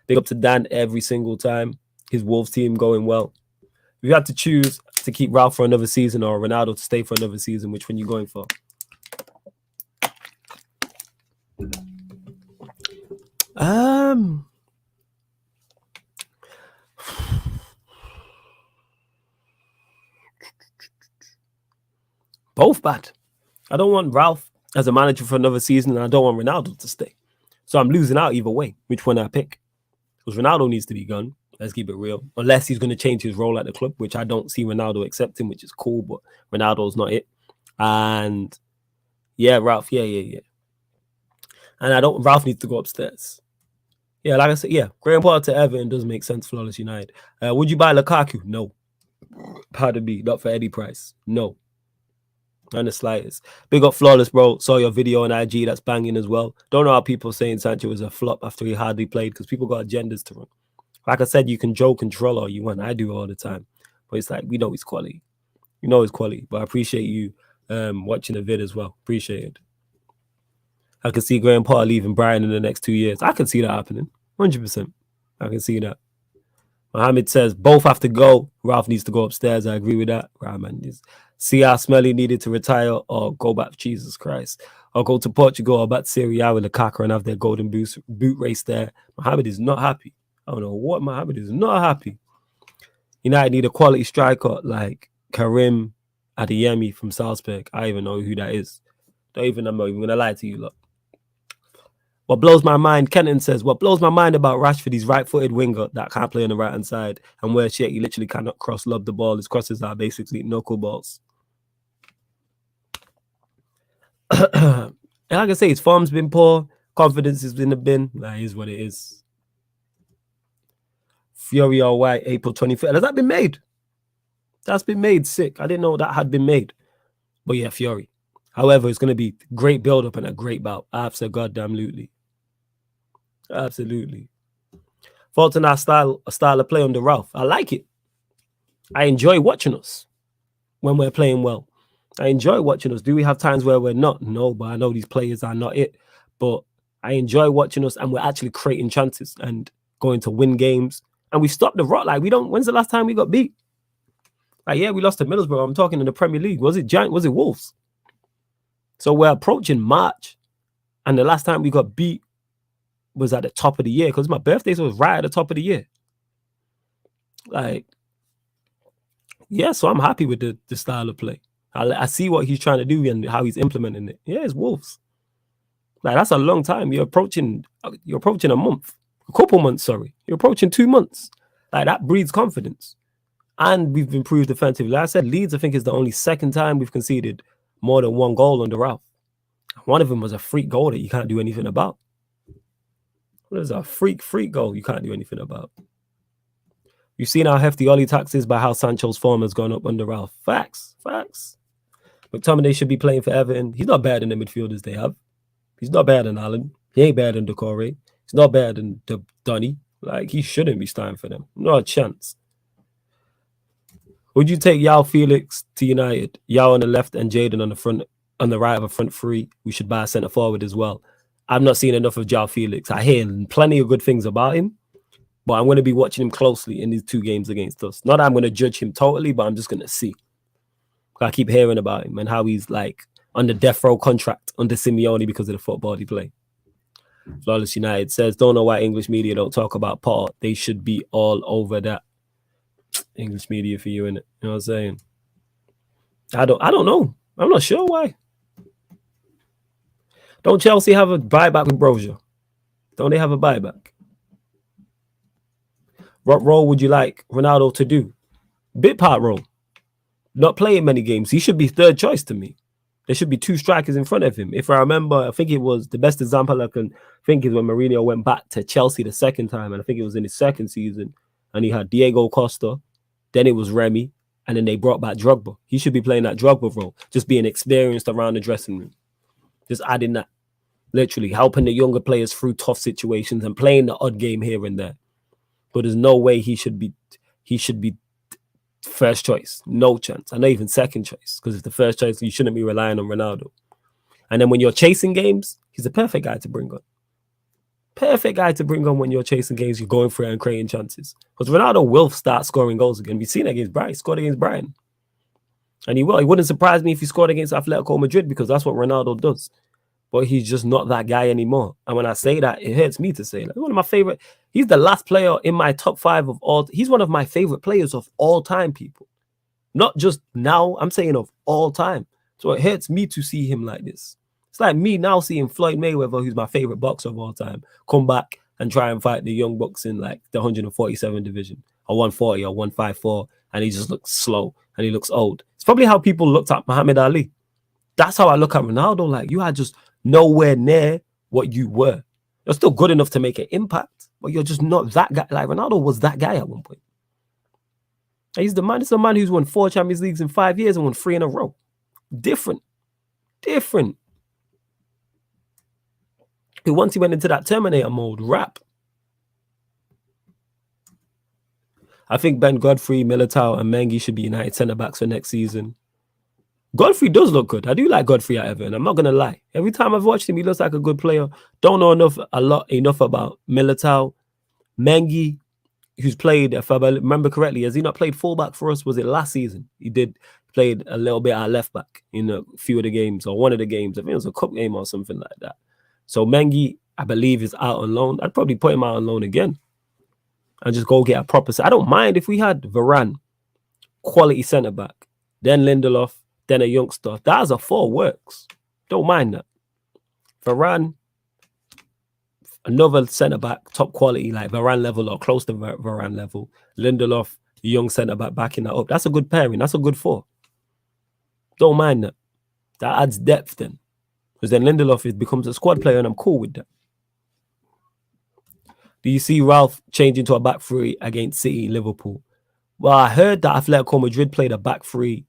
Big up to Dan every single time. His Wolves team going well. If you had to choose to keep Ralph for another season or Ronaldo to stay for another season, which one are you going for? Both bad. I don't want Ralph as a manager for another season, and I don't want Ronaldo to stay. So I'm losing out either way. Which one I pick? Because Ronaldo needs to be gone. Let's keep it real. Unless he's going to change his role at the club, which I don't see Ronaldo accepting, which is cool, but Ronaldo's not it. And yeah, Ralph, yeah. And Ralph needs to go upstairs. Yeah, like I said, yeah, Graham Potter to Everton does make sense, Flawless United. Would you buy Lukaku? No. Pardon me, not for Eddie Price. No. Not the slightest. Big up Flawless, bro. Saw your video on IG, that's banging as well. Don't know how people saying Sancho was a flop after he hardly played, because people got agendas to run. Like I said, you can joke and troll all you want. I do all the time. But it's like, we know his quality. You know his quality. But I appreciate you watching the vid as well. Appreciate it. I can see Graham Potter leaving Brighton in the next 2 years. I can see that happening. 100%. I can see that. Mohammed says, both have to go. Ralph needs to go upstairs. I agree with that. Right, man. See how Smelly needed to retire or go back, Jesus Christ. Or go to Portugal or back to Serie A with Lukaku and have their golden boot race there. Mohammed is not happy. I don't know what Mohammed is not happy. United need a quality striker like Karim Adeyemi from Salzburg. I don't even know who that is. I'm not even going to lie to you, look. What blows my mind, Kenton says, what blows my mind about Rashford, he's right-footed winger that can't play on the right-hand side. And where shit, he literally cannot cross-lob the ball. His crosses are basically knuckleballs. And like I say, his form's been poor. Confidence is in the bin. That is what it is. Fury or White, April 25th. Has that been made? That's been made. Sick. I didn't know that had been made. But yeah, Fury. However, it's going to be great build-up and a great bout. Absolutely. Absolutely. Fault in our style of play under Ralph. I like it. I enjoy watching us when we're playing well. I enjoy watching us. Do we have times where we're not? No, but I know these players are not it. But I enjoy watching us, and we're actually creating chances and going to win games. And we stopped the rot. Like, we don't. When's the last time we got beat? Like, yeah, we lost to Middlesbrough. I'm talking in the Premier League. Was it Giant? Was it Wolves? So we're approaching March, and the last time we got beat was at the top of the year, because my birthday was right at the top of the year. Like, yeah, so I'm happy with the style of play. I see what he's trying to do and how he's implementing it. Yeah, it's Wolves. Like, that's a long time. You're approaching a month, a couple months, sorry. You're approaching 2 months. Like, that breeds confidence. And we've improved defensively. Like I said, Leeds, I think, is the only second time we've conceded more than one goal under Ralph. One of them was a freak goal that you can't do anything about. What is a freak goal you can't do anything about? You've seen how hefty Ollie tax is by how Sancho's form has gone up under Ralph. Facts. McTominay should be playing for Everton. He's not better than the midfielders they have. He's not better than Allen. He ain't better than Decore. He's not better than Donny. Like, he shouldn't be starting for them. Not a chance. Would you take Yao Felix to United? Yao on the left and Jaden on the front, on the right of a front three. We should buy a centre forward as well. I've not seen enough of Yao Felix. I hear plenty of good things about him, but I'm going to be watching him closely in these 2 games against us. Not that I'm going to judge him totally, but I'm just going to see. I keep hearing about him and how he's like on the death row contract under Simeone because of the football he played. Flawless United says, don't know why English media don't talk about Paul. They should be all over that. English media for you, innit? You know what I'm saying? I don't know. I'm not sure why. Don't Chelsea have a buyback with Brozier? Don't they have a buyback? What role would you like Ronaldo to do? Bit part role. Not playing many games. He should be third choice to me. There should be two strikers in front of him. If I remember, I think it was the best example I can think is when Mourinho went back to Chelsea the second time, and I think it was in his second season, and he had Diego Costa, then it was Remy, and then they brought back Drogba. He should be playing that Drogba role, just being experienced around the dressing room. Just adding that, literally helping the younger players through tough situations and playing the odd game here and there. But there's no way he should be first choice. No chance. I know even second choice, because if the first choice, you shouldn't be relying on Ronaldo. And then when you're chasing games, he's the perfect guy to bring on. Perfect guy to bring on when you're chasing games, you're going for it and creating chances. Because Ronaldo will start scoring goals again. We've seen it against Brighton. He scored against Brighton. And he will. It wouldn't surprise me if he scored against Atletico Madrid, because that's what Ronaldo does. But he's just not that guy anymore. And when I say that, it hurts me to say that. One of my favorite, he's the last player in my top 5 of all. He's one of my favorite players of all time, people. Not just now, I'm saying of all time. So it hurts me to see him like this. It's like me now seeing Floyd Mayweather, who's my favorite boxer of all time, come back and try and fight the young bucks in like the 147 division, or 140 or 154, and he just looks slow and he looks old. It's probably how people looked at Muhammad Ali. That's how I look at Ronaldo. Like, you are just nowhere near what you were. You're still good enough to make an impact, but you're just not that guy. Like, Ronaldo was that guy at one point. And he's the man. It's a man who's won 4 Champions Leagues in 5 years and won 3 in a row. Different. But once he went into that Terminator mode, rap. I think Ben Godfrey, Militao, and Mengi should be United centre-backs for next season. Godfrey does look good. I do like Godfrey at Everton. I'm not going to lie. Every time I've watched him, he looks like a good player. Don't know enough about Militao. Mengi, who's played, if I remember correctly, has he not played fullback for us? Was it last season? He played a little bit at left back in a few of the games, or one of the games. I think it was a cup game or something like that. So Mengi, I believe, is out on loan. I'd probably put him out on loan again and just go get a proper set. I don't mind if we had Varane, quality centre-back, then Lindelof, then a youngster. That as a 4 works. Don't mind that. Varane, another centre-back, top quality, like Varane level or close to Varane level. Lindelof, young centre-back, backing that up. That's a good pairing. That's a good 4. Don't mind that. That adds depth then. Because then Lindelof becomes a squad player, and I'm cool with that. Do you see Ralph changing to a back 3 against City, Liverpool? Well, I heard that Atletico Madrid played a back 3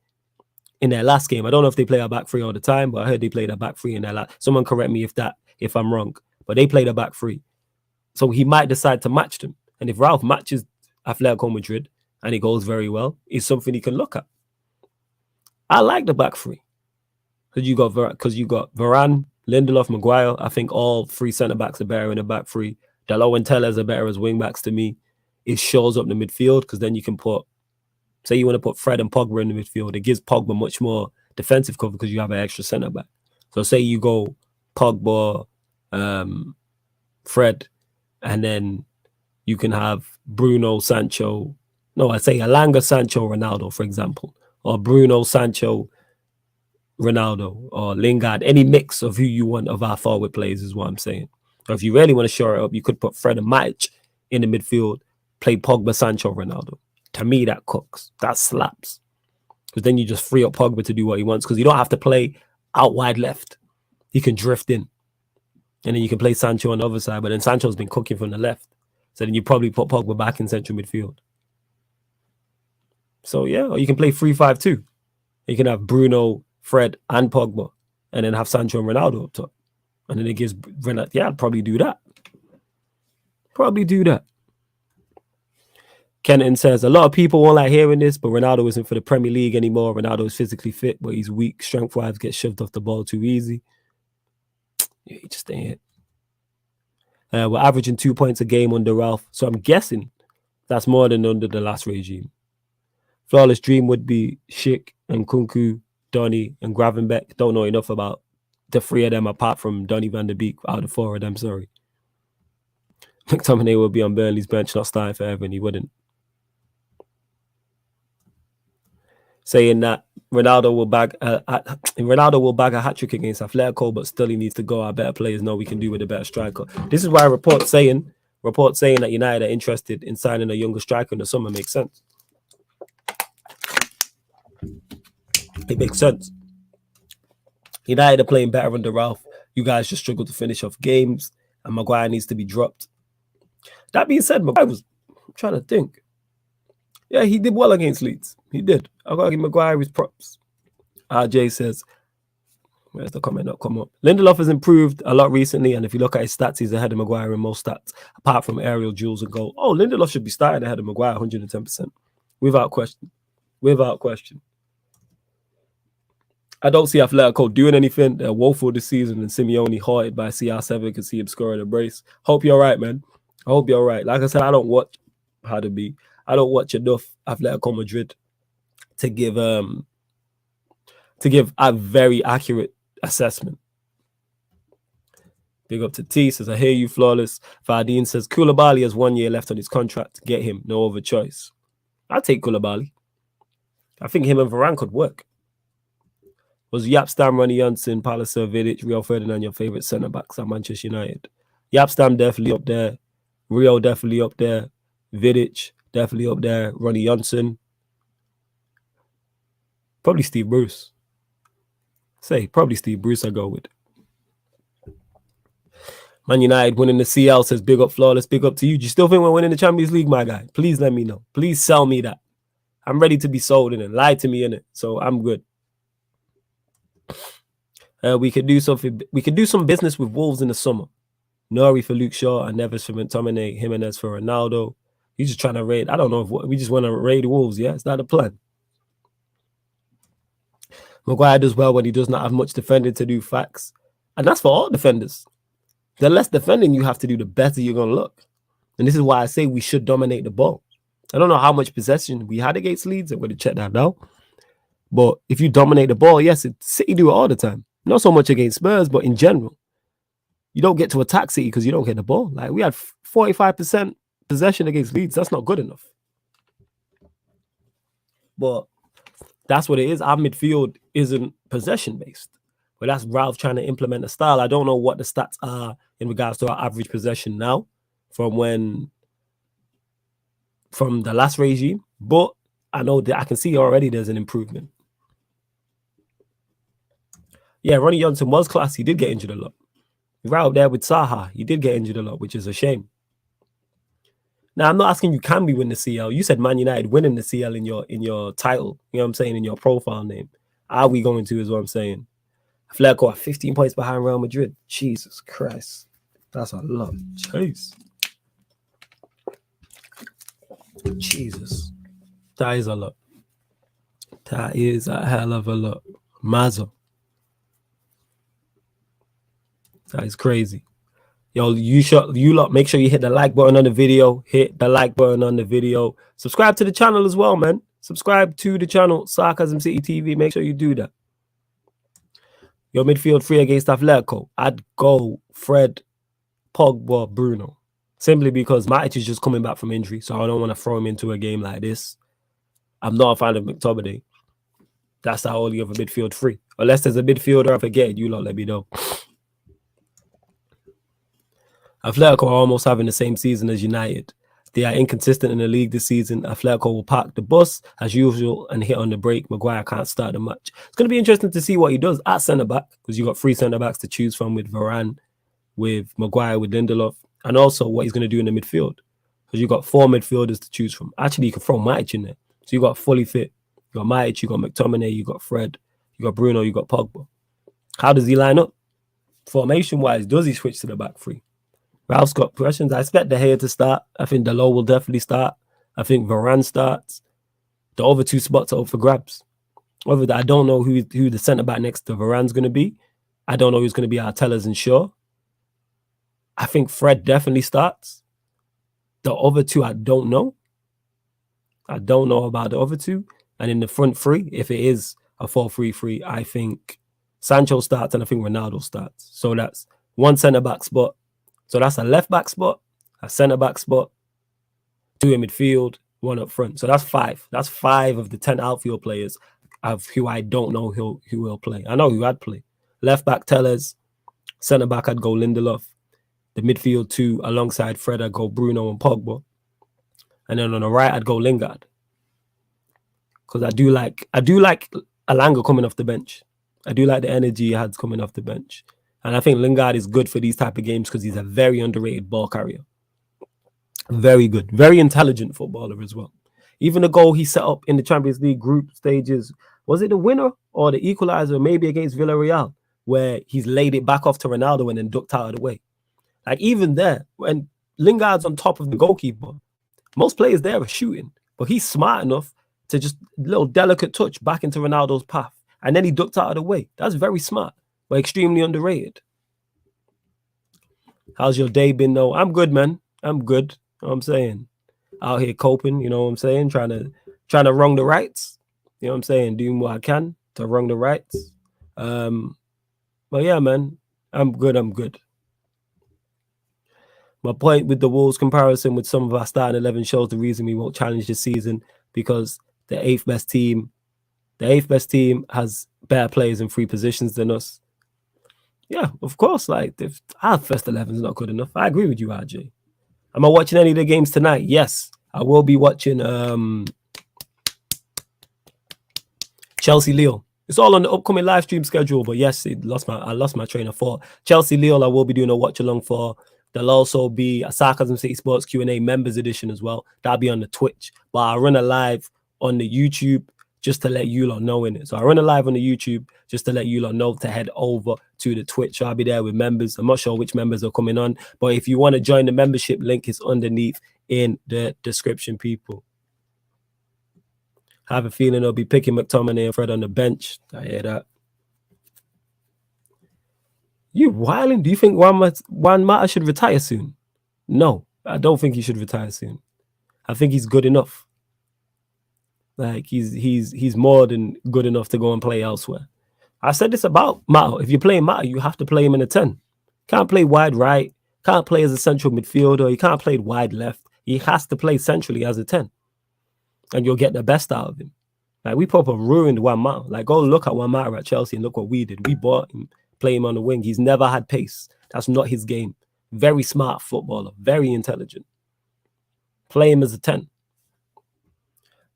in their last game. I don't know if they play a back 3 all the time, but I heard they played a back 3 in their last. Someone correct me if I'm wrong. But they played a back 3. So he might decide to match them. And if Ralph matches Atletico Madrid and it goes very well, it's something he can look at. I like the back 3. Because you got Varane, Lindelof, Maguire. I think all 3 centre-backs are better in the back 3. Dalot and Tellez are better as wing-backs to me. It shows up the midfield, because then you can say you want to put Fred and Pogba in the midfield. It gives Pogba much more defensive cover because you have an extra centre-back. So say you go Pogba, Fred, and then you can have Bruno, Sancho. No, I say Alanga, Sancho, Ronaldo, for example. Or Bruno, Sancho, Ronaldo, or Lingard. Any mix of who you want of our forward players is what I'm saying. Or if you really want to shore it up, you could put Fred and Matic in the midfield, play Pogba, Sancho, Ronaldo. To me, that cooks. That slaps. Because then you just free up Pogba to do what he wants, because you don't have to play out wide left. He can drift in. And then you can play Sancho on the other side, but then Sancho's been cooking from the left. So then you probably put Pogba back in central midfield. So yeah, or you can play 3-5-2. You can have Bruno, Fred, and Pogba, and then have Sancho and Ronaldo up top. And then it gives Ronaldo. Yeah, I'd probably do that. Kenton says, a lot of people won't like hearing this, but Ronaldo isn't for the Premier League anymore. Ronaldo is physically fit, but he's weak. Strength-wise, gets shoved off the ball too easy. Yeah, he just ain't it. We're averaging 2 points a game under Ralph, so I'm guessing that's more than under the last regime. Flawless Dream would be Schick and Kunku Donny, and Gravenbeck. Don't know enough about the three of them apart from Donny van der Beek. Out of the four of them, sorry. McTominay will be on Burnley's bench, not starting forever, and he wouldn't. Saying that Ronaldo will bag a hat-trick against Atletico, but still he needs to go. Our better players know we can do with a better striker. This is why reports saying that United are interested in signing a younger striker in the summer makes sense. It makes sense. United are playing better under Ralph. You guys just struggle to finish off games, and Maguire needs to be dropped. That being said, Maguire was I'm trying to think. Yeah, he did well against Leeds. He did. I got to give Maguire his props. RJ says, where's the comment not come up? Lindelof has improved a lot recently, and if you look at his stats, he's ahead of Maguire in most stats, apart from aerial duels and goal. Oh, Lindelof should be starting ahead of Maguire 110%. Without question. Without question. I don't see Atletico doing anything. They're woeful this season, and Simeone haunted by CR7 can see him scoring a brace. Hope you're right, man. I hope you're right. Like I said, I don't watch I don't watch enough Atletico Madrid to give a very accurate assessment. Big up to T, says, I hear you, Flawless. Fardine says, Koulibaly has 1 year left on his contract. Get him. No other choice. I'll take Koulibaly. I think him and Varane could work. Was Yapstam, Ronnie Janssen, Palliser, Vidic, Rio Ferdinand your favourite centre-backs at Manchester United? Yapstam definitely up there. Rio definitely up there. Vidic definitely up there. Ronnie Janssen. Probably Steve Bruce. Probably Steve Bruce I go with. Man United winning the CL says, big up, Flawless. Big up to you. Do you still think we're winning the Champions League, my guy? Please let me know. Please sell me that. I'm ready to be sold in it. Lie to me in it. So I'm good. We could do something. We could do some business with Wolves in the summer. Nori for Luke Shaw and Neves for McTominay, Jimenez for Ronaldo. He's just trying to raid. I don't know if we just want to raid Wolves. Yeah, is that the plan? Maguire does well when he does not have much defending to do. Facts, and that's for all defenders. The less defending you have to do, the better you're gonna look. And this is why I say we should dominate the ball. I don't know how much possession we had against Leeds. I'm going to check that now. But if you dominate the ball, yes, City do it all the time. Not so much against Spurs, but in general. You don't get to attack City because you don't get the ball. Like, we had 45% possession against Leeds. That's not good enough. But that's what it is. Our midfield isn't possession-based. But that's Ralph trying to implement a style. I don't know what the stats are in regards to our average possession now from the last regime. But I know that I can see already there's an improvement. Yeah, Ronnie Johnson was class. He did get injured a lot. Right up there with Saha, he did get injured a lot, which is a shame. Now, I'm not asking you, can we win the CL? You said Man United winning the CL in your title. You know what I'm saying? In your profile name. Are we going to, is what I'm saying. Atletico are 15 points behind Real Madrid. Jesus Christ. That's a lot. Jeez. Jesus. That is a lot. That is a hell of a lot. Mazza. That is crazy. Yo, you lot, make sure you hit the like button on the video. Hit the like button on the video. Subscribe to the channel as well, man. Subscribe to the channel, Sarcasm City TV. Make sure you do that. Your midfield free against Atletico. I'd go Fred, Pogba, Bruno. Simply because Matic is just coming back from injury, so I don't want to throw him into a game like this. I'm not a fan of McTominay. That's the only other midfield free. Unless there's a midfielder I forget, you lot let me know. Atletico are almost having the same season as United. They are inconsistent in the league this season. Atletico will park the bus as usual and hit on the break. Maguire can't start the match. It's going to be interesting to see what he does at centre-back because you've got 3 centre-backs to choose from with Varane, with Maguire, with Lindelof, and also what he's going to do in the midfield because you've got 4 midfielders to choose from. Actually, you can throw Matic in there. So you've got fully fit. You've got Matic, you've got McTominay, you've got Fred, you've got Bruno, you've got Pogba. How does he line up? Formation-wise, does he switch to the back 3? Ralph's got questions. I expect De Gea to start. I think Dalot will definitely start. I think Varane starts. The other 2 spots are up for grabs. Over that, I don't know who the centre-back next to Varane's going to be. I don't know who's going to be our Tellers and Shaw. I think Fred definitely starts. The other 2, I don't know. I don't know about the other 2. And in the front 3, if it is a 4-3-3. I think Sancho starts and I think Ronaldo starts. So that's one centre-back spot. So that's a left-back spot, a centre-back spot, 2 in midfield, 1 up front. So that's 5. That's 5 of the 10 outfield players of who I don't know who will play. I know who I'd play. Left-back, Telles. Centre-back, I'd go Lindelof. The midfield 2, alongside Fred, I'd go Bruno and Pogba. And then on the right, I'd go Lingard. Because I do like Alanga coming off the bench. I do like the energy he has coming off the bench. And I think Lingard is good for these type of games because he's a very underrated ball carrier. Very good. Very intelligent footballer as well. Even the goal he set up in the Champions League group stages, was it the winner or the equalizer, maybe against Villarreal, where he's laid it back off to Ronaldo and then ducked out of the way? Like, even there, when Lingard's on top of the goalkeeper, most players there are shooting, but he's smart enough to just little delicate touch back into Ronaldo's path. And then he ducked out of the way. That's very smart, but extremely underrated. How's your day been, though? I'm good, man. I'm good. You know what I'm saying? Out here coping, you know what I'm saying? Trying to wrong the rights. You know what I'm saying? Doing what I can to wrong the rights. But yeah, man, I'm good. My point with the Wolves comparison with some of our starting 11 shows the reason we won't challenge this season, because the 8th best team has better players in 3 positions than us. Yeah, of course. Like, if our first 11 is not good enough, I agree with you, RJ. Am I watching any of the games tonight? Yes, I will be watching Chelsea-Lille. It's all on the upcoming live stream schedule, but yes, I lost my train of thought. Chelsea-Lille, I will be doing a watch along for. There'll also be a Sarcasm City Sports Q&A members edition as well. That'll be on the Twitch, but I'll run a live on the YouTube just to let you lot know in it. So I run a live on the YouTube just to let you lot know to head over to the Twitch. So I'll be there with members. I'm not sure which members are coming on, but if you want to join the membership, link is underneath in the description, people. I have a feeling they'll be picking McTominay and Fred on the bench. I hear that. You wilding? Do you think Juan Mata should retire soon? No, I don't think he should retire soon. I think he's good enough. Like, he's more than good enough to go and play elsewhere. I said this about Mata. If you're playing Mata, you have to play him in a 10. Can't play wide right. Can't play as a central midfielder. He can't play wide left. He has to play centrally as a 10. And you'll get the best out of him. Like, we proper ruined Juan Mata. Like, go look at Juan Mata at Chelsea and look what we did. We bought him, play him on the wing. He's never had pace. That's not his game. Very smart footballer. Very intelligent. Play him as a 10.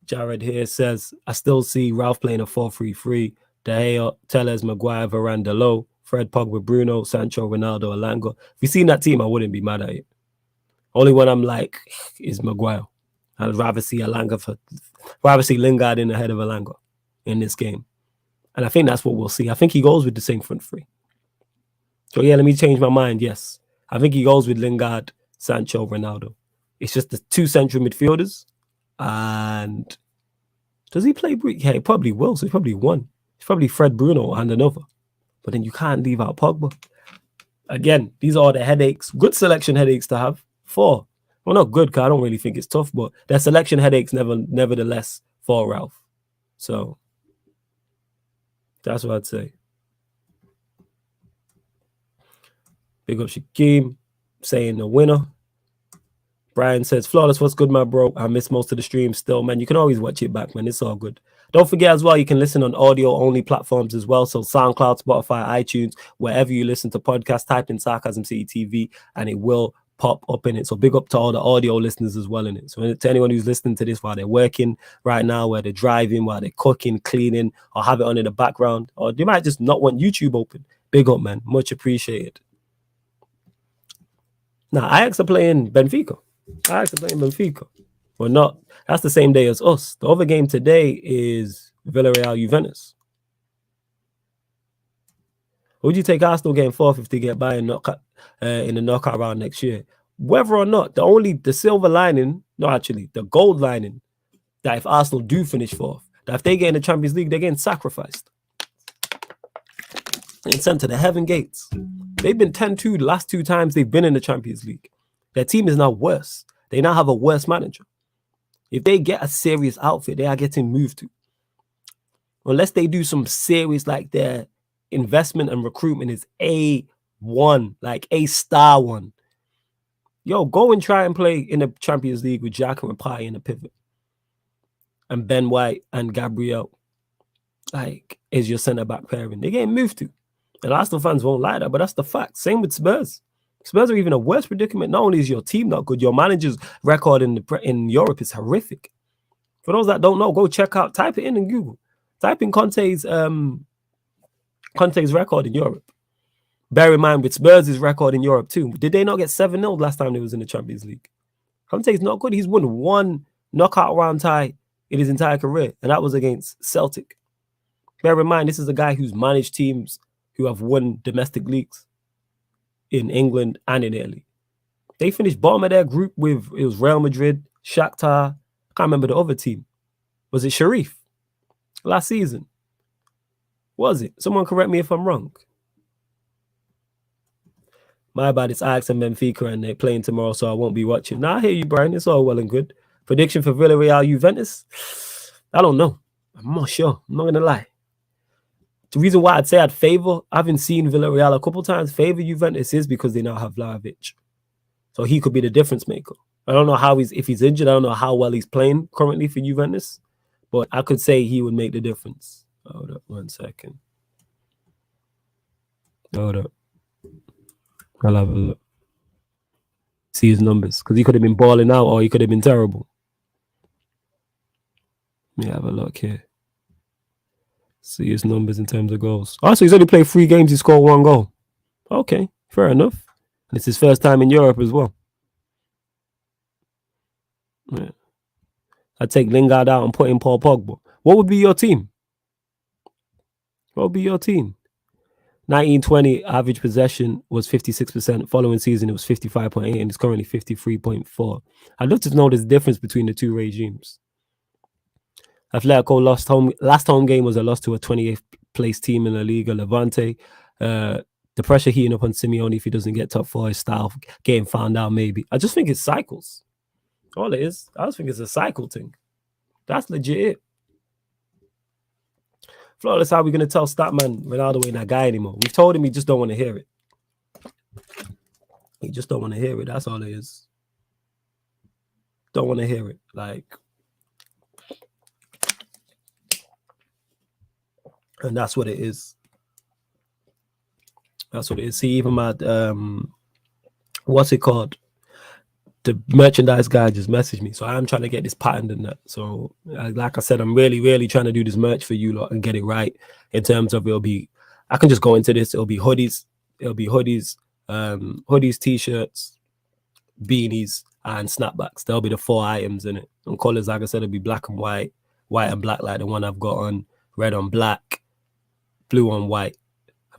Jared here says, I still see Ralph playing a 4-3-3. De Gea, Telles, Maguire, Varane, Dalot, Fred, Pogba, Bruno, Sancho, Ronaldo, Alanga. If you've seen that team, I wouldn't be mad at it. Only one I'm like is Maguire. I'd rather see Lingard in ahead of Alanga in this game. And I think that's what we'll see. I think he goes with the same front 3. So yeah, let me change my mind. Yes. I think he goes with Lingard, Sancho, Ronaldo. It's just the 2 central midfielders. And does he play? Yeah, he probably will. So he's probably one. It's probably Fred, Bruno, and another. But then you can't leave out Pogba. Again, these are the headaches. Good selection headaches to have. 4. Well, not good, because I don't really think it's tough, but they're selection headaches nevertheless for Ralph. So that's what I'd say. Big up Shaquem saying the winner. Brian says, Flawless, what's good, my bro? I missed most of the stream still, man. You can always watch it back, man. It's all good. Don't forget as well, you can listen on audio-only platforms as well. So SoundCloud, Spotify, iTunes, wherever you listen to podcasts, type in Sarcasm City TV, and it will pop up in it. So big up to all the audio listeners as well in it. So to anyone who's listening to this while they're working right now, while they're driving, while they're cooking, cleaning, or have it on in the background, or they might just not want YouTube open. Big up, man. Much appreciated. Now, Ajax are playing Benfica. Well, not. That's the same day as us. The other game today is Villarreal Juventus. Would you take Arsenal getting 4th if they get by in the knockout round next year? Whether or not, the silver lining, no, actually, the gold lining, that if Arsenal do finish 4th, that if they get in the Champions League, they're getting sacrificed and sent to the heaven gates. They've been 10-2 the last 2 times they've been in the Champions League. Their team is now worse. They now have a worse manager. If they get a serious outfit, they are getting moved to. Unless they do some serious, like their investment and recruitment is A1, like A*1. Yo, go and try and play in the Champions League with Jack and Rapai in the pivot. And Ben White and Gabriel, like, is your centre-back pairing. They're getting moved to. And Arsenal fans won't like that, but that's the fact. Same with Spurs. Spurs are even a worse predicament. Not only is your team not good, your manager's record in Europe is horrific. For those that don't know, go check out, type it in Google. Type in Conte's record in Europe. Bear in mind, with Spurs' record in Europe too. Did they not get 7-0 last time they was in the Champions League? Conte's not good. He's won one knockout round tie in his entire career, and that was against Celtic. Bear in mind, this is a guy who's managed teams who have won domestic leagues in England and in Italy. They finished bottom of their group with, it was Real Madrid, Shakhtar. I can't remember the other team. Was it Sharif last season? Was it? Someone correct me if I'm wrong. My bad, it's Ajax and Benfica, and they're playing tomorrow, so I won't be watching. Now, I hear you, Brian. It's all well and good. Prediction for Villarreal Juventus? I don't know. I'm not sure. I'm not going to lie. The reason why I'd say I'd favor, having seen Villarreal a couple times, favor Juventus is because they now have Vlahovic. So he could be the difference maker. I don't know how if he's injured. I don't know how well he's playing currently for Juventus, but I could say he would make the difference. Hold up 1 second. Hold up. I'll have a look. See his numbers, because he could have been balling out or he could have been terrible. Let me have a look here. See his numbers in terms of goals. Oh, so he's only played 3 games. He scored 1 goal. Okay, fair enough. And it's his first time in Europe as well. Yeah. I'd take Lingard out and put in Paul Pogba. What would be your team? What would be your team? 1920 average possession was 56%. Following season, it was 55.8, and it's currently 53.4. I'd love to know the difference between the two regimes. Atletico last home game was a loss to a 28th place team in La Liga, Levante. The pressure heating up on Simeone if he doesn't get top 4, his style getting found out maybe. I just think it's cycles. All it is. I just think it's a cycle thing. That's legit it. Flawless, how are we going to tell Statman Ronaldo ain't that guy anymore? We've told him, he just don't want to hear it. He just don't want to hear it. That's all it is. Don't want to hear it. Like, and that's what it is. That's what it is. See, even my, what's it called? The merchandise guy just messaged me. So I'm trying to get this patterned and that. So like I said, I'm really, really trying to do this merch for you lot and get it right in terms of it'll be, I can just go into this. It'll be hoodies. It'll be hoodies, t-shirts, beanies, and snapbacks. There'll be the 4 items in it. And colors, like I said, it'll be black and white, white and black like the one I've got on, red on black, blue on white.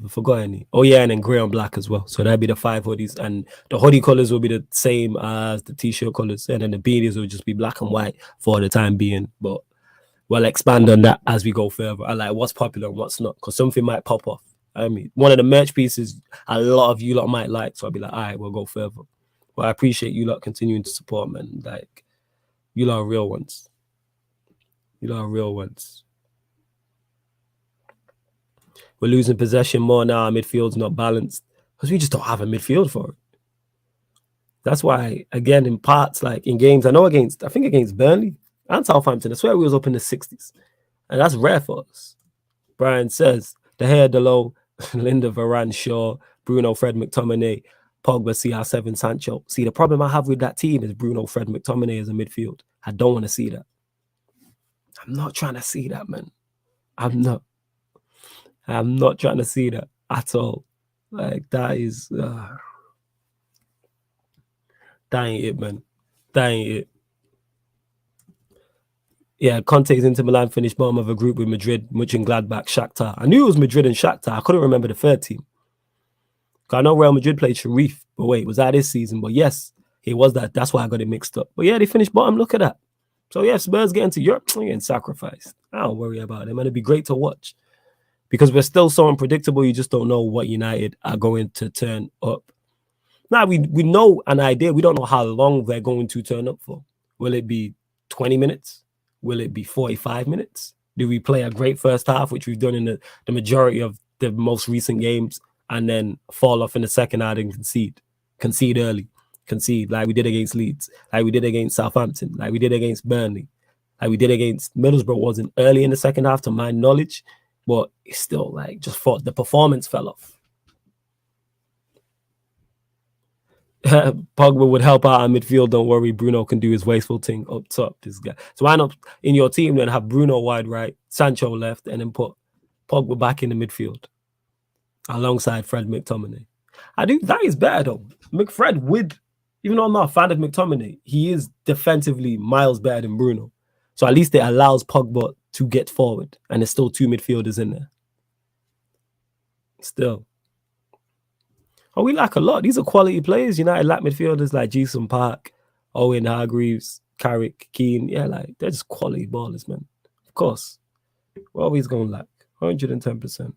I forgot any. Oh yeah, and then grey on black as well. So that'd be the 5 hoodies, and the hoodie colors will be the same as the t-shirt colors, and then the beanies will just be black and white for the time being. But we'll expand on that as we go further. I like what's popular and what's not, because something might pop off. I mean, one of the merch pieces a lot of you lot might like, so I'll be like, all right, we'll go further. But I appreciate you lot continuing to support, man. Like, you lot are real ones. You lot are real ones. We're losing possession more now. Our midfield's not balanced because we just don't have a midfield for it. That's why, again, in parts, like in games, I think against Burnley and Southampton, I swear we was up in the 60s. And that's rare for us. Brian says, De Gea, Delo, Linda, Varane, Shaw, Bruno, Fred, McTominay, Pogba, CR7, Sancho. See, the problem I have with that team is Bruno, Fred, McTominay as a midfield. I don't want to see that. I'm not trying to see that, man. I'm not trying to see that at all. Like, that is... that ain't it, man. That ain't it. Yeah, Conte's Inter Milan finished bottom of a group with Madrid, Mönchengladbach, Shakhtar. I knew it was Madrid and Shakhtar. I couldn't remember the third team. I know Real Madrid played Sharif, but wait, was that this season? But yes, it was that. That's why I got it mixed up. But yeah, they finished bottom. Look at that. So yeah, Spurs getting to Europe, they're getting sacrificed. I don't worry about it, man. It'd be great to watch because we're still so unpredictable. You just don't know what United are going to turn up. Now, we know an idea. We don't know how long they're going to turn up for. Will it be 20 minutes? Will it be 45 minutes? Do we play a great first half, which we've done in the majority of the most recent games, and then fall off in the second half and concede early, concede like we did against Leeds, like we did against Southampton, like we did against Burnley, like we did against Middlesbrough? Wasn't early in the second half to my knowledge, but it's still like just thought the performance fell off. Pogba would help out in midfield. Don't worry, Bruno can do his wasteful thing up top. This guy. So why not in your team then have Bruno wide right, Sancho left, and then put Pogba back in the midfield alongside Fred McTominay? That is better though. McFred even though I'm not a fan of McTominay, he is defensively miles better than Bruno. So at least it allows Pogba to get forward, and there's still 2 midfielders in there. Still. Oh, we lack a lot. These are quality players. United lack midfielders like Jason Park, Owen Hargreaves, Carrick, Keane. Yeah, like they're just quality ballers, man. Of course. We're always going to lack. 110%.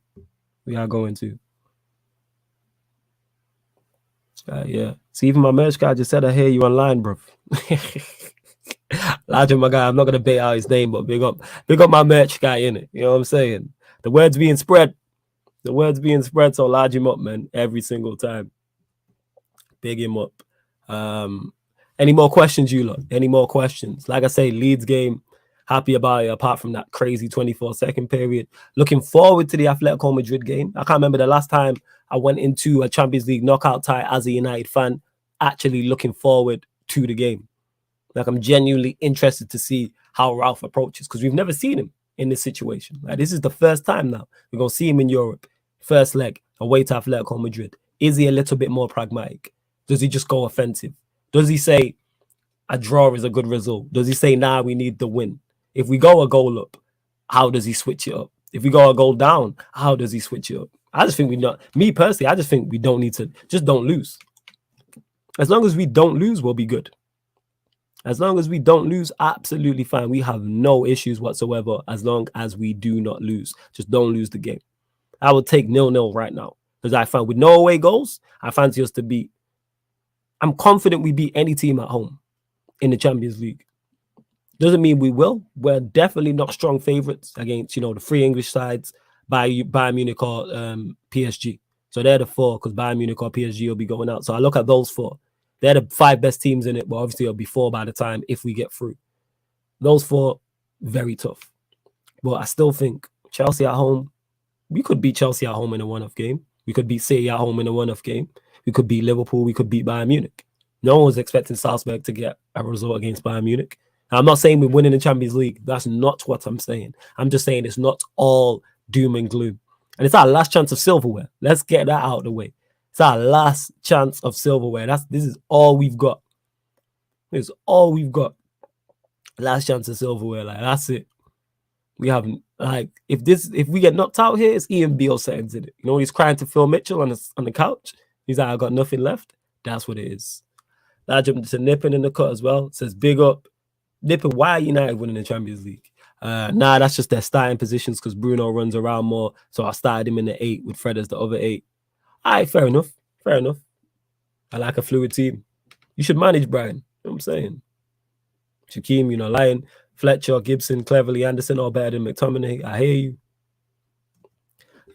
We are going to. Yeah. See, even my merch guy just said, I hear you online, bro. Larger, my guy. I'm not going to bait out his name, but big up my merch guy, innit? You know what I'm saying? The word's being spread. The word's being spread, so large him up, man, every single time. Big him up. Any more questions, you lot? Any more questions? Like I say, Leeds game, happy about it, apart from that crazy 24-second period. Looking forward to the Atletico Madrid game. I can't remember the last time I went into a Champions League knockout tie as a United fan, actually looking forward to the game. Like, I'm genuinely interested to see how Ralph approaches, because we've never seen him in this situation. Like, this is the first time now. We're going to see him in Europe. First leg, away to Atletico Madrid. Is he a little bit more pragmatic? Does he just go offensive? Does he say a draw is a good result? Does he say, nah, we need the win? If we go a goal up, how does he switch it up? If we go a goal down, how does he switch it up? I just think me personally, I just think we don't need to, just don't lose. As long as we don't lose, we'll be good. As long as we don't lose, absolutely fine. We have no issues whatsoever as long as we do not lose. Just don't lose the game. I would take 0-0 right now, because I find with no away goals, I fancy us to beat. I'm confident we beat any team at home in the Champions League. Doesn't mean we will. We're definitely not strong favourites against, the 3 English sides, Bayern Munich or PSG. So they're the 4, because Bayern Munich or PSG will be going out. So I look at those 4. They're the 5 best teams in it, but obviously it'll be 4 by the time if we get through. Those 4, very tough. But I still think Chelsea at home, we could beat Chelsea at home in a one-off game. We could beat City at home in a one-off game. We could beat Liverpool. We could beat Bayern Munich. No one was expecting Salzburg to get a result against Bayern Munich. Now, I'm not saying we're winning the Champions League. That's not what I'm saying. I'm just saying it's not all doom and gloom. And it's our last chance of silverware. Let's get that out of the way. It's our last chance of silverware. This is all we've got. This is all we've got. Last chance of silverware. Like, that's it. We haven't, like, if we get knocked out here, it's Ian Beale settings in it. He's crying to Phil Mitchell on the couch. He's like, I got nothing left. That's what it is. I jumped to Nippon in the cut as well. It says, big up. Nippon, why are United winning the Champions League? Nah, that's just their starting positions, because Bruno runs around more. So I started him in the 8 with Fred as the other 8. All right, fair enough. Fair enough. I like a fluid team. You should manage Brian. You know what I'm saying? Shaquem, Lyon, Fletcher, Gibson, Cleverly, Anderson, all better than McTominay. I hear you.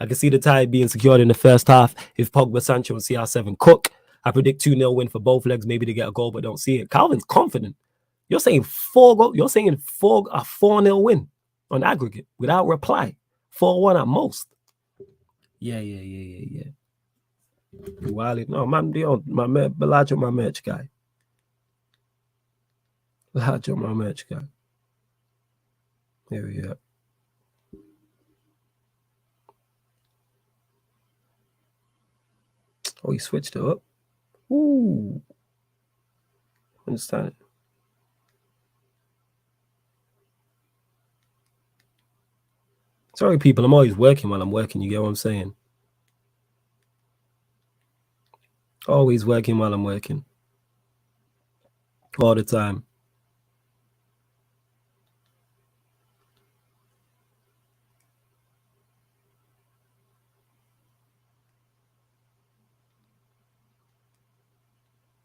I can see the tie being secured in the first half if Pogba, Sancho, and CR7 cook. I predict 2-0 win for both legs, maybe to get a goal, but don't see it. Calvin's confident. You're saying 4 goals. You're saying a 4-0 win on aggregate without reply. 4-1 at most. Yeah. Wiley. No, my merch guy. Larger, my merch guy. Here we go. Oh, he switched it up. Ooh. Understand it. Sorry, people. I'm always working while I'm working. You get what I'm saying? Always working while I'm working. All the time.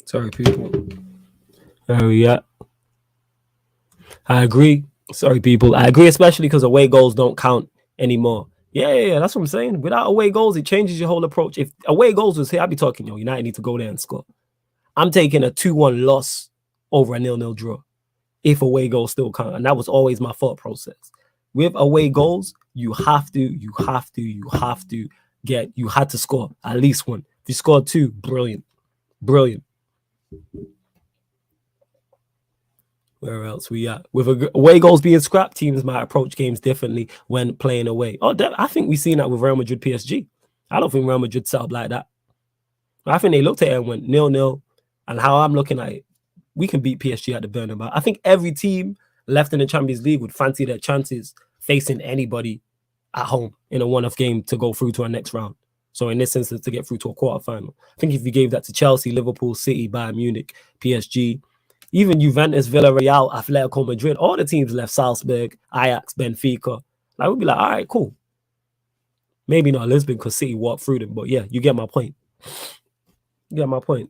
Sorry, people. Where we at? I agree. Sorry, people. I agree, especially because away goals don't count anymore. Yeah, that's what I'm saying. Without away goals, it changes your whole approach. If away goals was here, I'd be talking, United need to go there and score. I'm taking a 2-1 loss over a 0-0 draw if away goals still count. And that was always my thought process. With away goals, you had to score at least one. If you scored 2, brilliant. Where else we at? With away goals being scrapped, teams might approach games differently when playing away. I think we've seen that with Real Madrid PSG. I don't think Real Madrid set up like that. I think they looked at it and went 0-0. And how I'm looking at it, we can beat PSG at the Bernabeu. I think every team left in the Champions League would fancy their chances facing anybody at home in a one-off game to go through to our next round. So in this instance, to get through to a quarterfinal. I think if you gave that to Chelsea, Liverpool, City, Bayern Munich, PSG, even Juventus, Villarreal, Atletico Madrid, all the teams left, Salzburg, Ajax, Benfica, I would be like, all right, cool. Maybe not Lisbon because City walked through them, but yeah, you get my point. You get my point.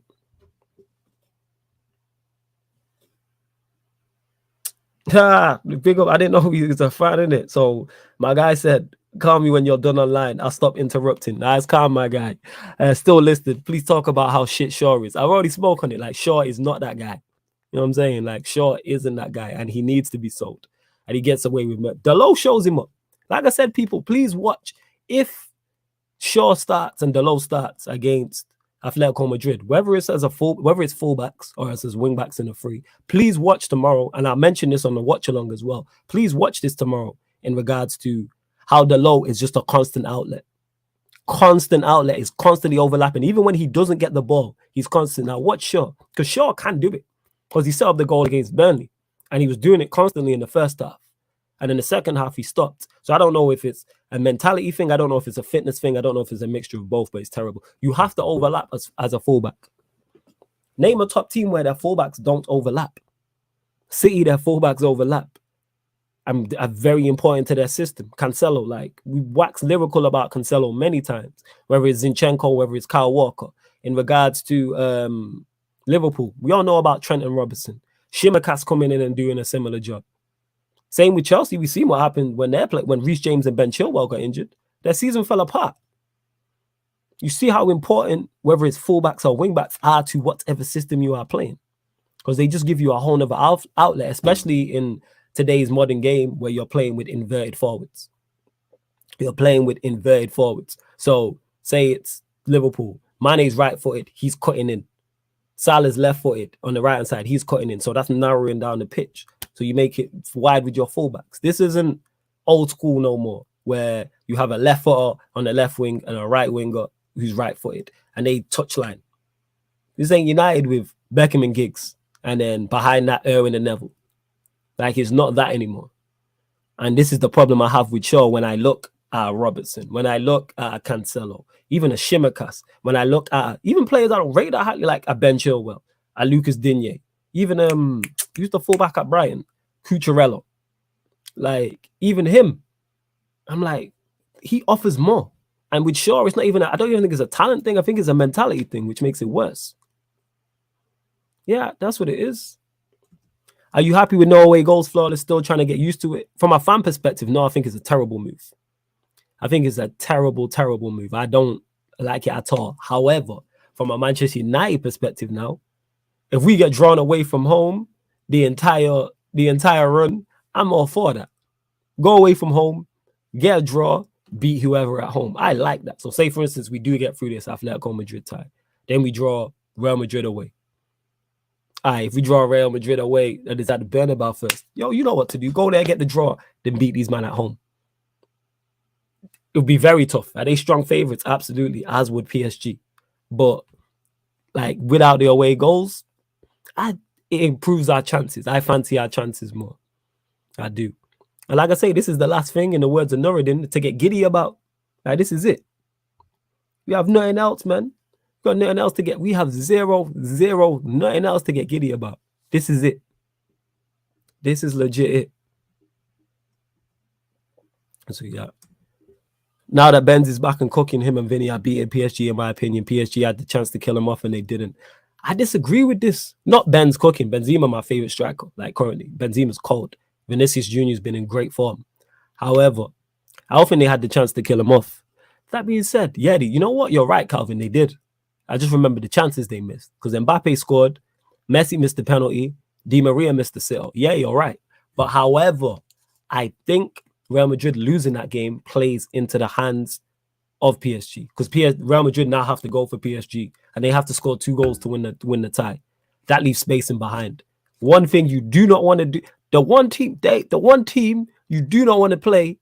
Big up. I didn't know he was a fan in it. So my guy said, call me when you're done online. I'll stop interrupting. Nice, calm, my guy. Still listed. Please talk about how shit Shaw is. I've already spoke on it. Like, Shaw is not that guy. You know what I'm saying? Like, Shaw isn't that guy, and he needs to be sold. And he gets away with it. Dalot shows him up. Like I said, people, please watch. If Shaw starts and Dalot starts against Atletico Madrid, whether it's fullbacks or as wingbacks in the free, please watch tomorrow. And I'll mention this on the watch along as well. Please watch this tomorrow in regards to how Dalot is just a constant outlet. Constant outlet is constantly overlapping. Even when he doesn't get the ball, he's constant. Now watch Shaw, because Shaw can do it because he set up the goal against Burnley and he was doing it constantly in the first half. And in the second half, he stopped. So I don't know if it's a mentality thing. I don't know if it's a fitness thing. I don't know if it's a mixture of both, but it's terrible. You have to overlap as a fullback. Name a top team where their fullbacks don't overlap. City, their fullbacks overlap. And are very important to their system. Cancelo, like, we wax lyrical about Cancelo many times, whether it's Zinchenko, whether it's Kyle Walker. In regards to Liverpool, we all know about Trent and Robertson. Shimikas coming in and doing a similar job. Same with Chelsea. We see what happened when Reece James and Ben Chilwell got injured. Their season fell apart. You see how important, whether it's fullbacks or wingbacks, are to whatever system you are playing. Because they just give you a whole other outlet, especially in today's modern game where you're playing with inverted forwards. So say it's Liverpool. Mane's right-footed. He's cutting in. Salah's left-footed on the right-hand side. He's cutting in. So that's narrowing down the pitch. So you make it wide with your fullbacks. This isn't old school no more, where you have a left footer on the left wing and a right winger who's right-footed, and they touch line. This ain't United with Beckham and Giggs, and then behind that, Irwin and Neville. Like, it's not that anymore. And this is the problem I have with Shaw when I look at Robertson, when I look at Cancelo, even a Shimikas, when I look at even players I don't rate that highly, like a Ben Chilwell, a Lucas Digne, even used the fullback at Brighton, Cucurella. Like, even him, I'm like, he offers more. And with Shaw, it's not even, I don't even think it's a talent thing. I think it's a mentality thing, which makes it worse. Yeah, that's what it is. Are you happy with no away goals, Flawless? Still trying to get used to it? From a fan perspective, no, I think it's a terrible move. I think it's a terrible, terrible move. I don't like it at all. However, from a Manchester United perspective now, if we get drawn away from home the entire run, I'm all for that. Go away from home, get a draw, beat whoever at home. I like that. So say, for instance, we do get through this Atletico Madrid tie. Then we draw Real Madrid away. All right, if we draw Real Madrid away, that is at the Bernabeu first. Yo, you know what to do. Go there, get the draw, then beat these men at home. It would be very tough. Are they strong favorites? Absolutely, as would PSG. But like, without the away goals, it improves our chances. I fancy our chances more. I do. And like I say, this is the last thing, in the words of Nuruddin, to get giddy about. Like, this is it. We have nothing else, man. We got nothing else to get. We have zero, nothing else to get giddy about. This is it. This is legit it. So yeah. Now that Benz is back and cooking, him and Vinny are beating PSG, in my opinion. PSG had the chance to kill him off and they didn't. I disagree with this. Not Benz cooking. Benzema, my favorite striker. Like, currently, Benzema's cold. Vinicius Jr. has been in great form. However, I don't think they had the chance to kill him off. That being said, yeah, you know what? You're right, Calvin. They did. I just remember the chances they missed because Mbappe scored, Messi missed the penalty, Di Maria missed the sitter. Yeah, you're right. But however, I think Real Madrid losing that game plays into the hands of PSG because Real Madrid now have to go for PSG and they have to score 2 goals to win the tie. That leaves space in behind. One thing you do not want to do, the one team you do not want to play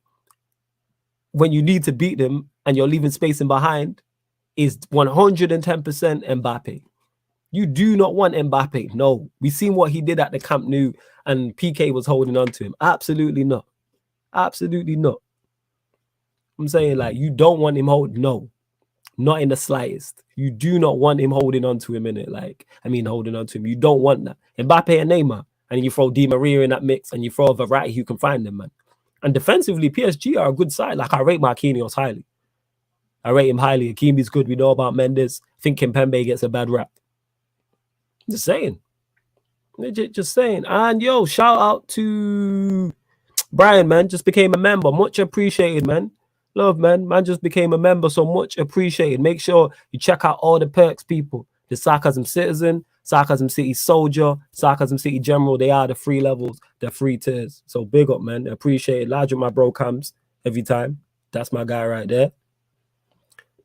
when you need to beat them and you're leaving space in behind is 110% Mbappe. You do not want Mbappe. No, we've seen what he did at the Camp Nou and PK was holding on to him. Absolutely not. Absolutely not. I'm saying, like, you don't want him holding. No, not in the slightest. You do not want him holding on to him in it. Like, I mean, holding on to him. You don't want that. Mbappe and Neymar, and you throw Di Maria in that mix, and you throw a variety who can find them, man. And defensively, PSG are a good side. Like, I rate Marquinhos highly. I rate him highly. Hakimi's good. We know about Mendes. I think Kimpembe gets a bad rap. Just saying. Just saying. And yo, shout out to Brian, man. Just became a member. Much appreciated, man. Love, man. Man just became a member, so much appreciated. Make sure you check out all the perks, people. The Sarcasm Citizen, Sarcasm City Soldier, Sarcasm City General. They are the 3 levels, the 3 tiers. So big up, man. Appreciate it. Large with my bro cams every time. That's my guy right there.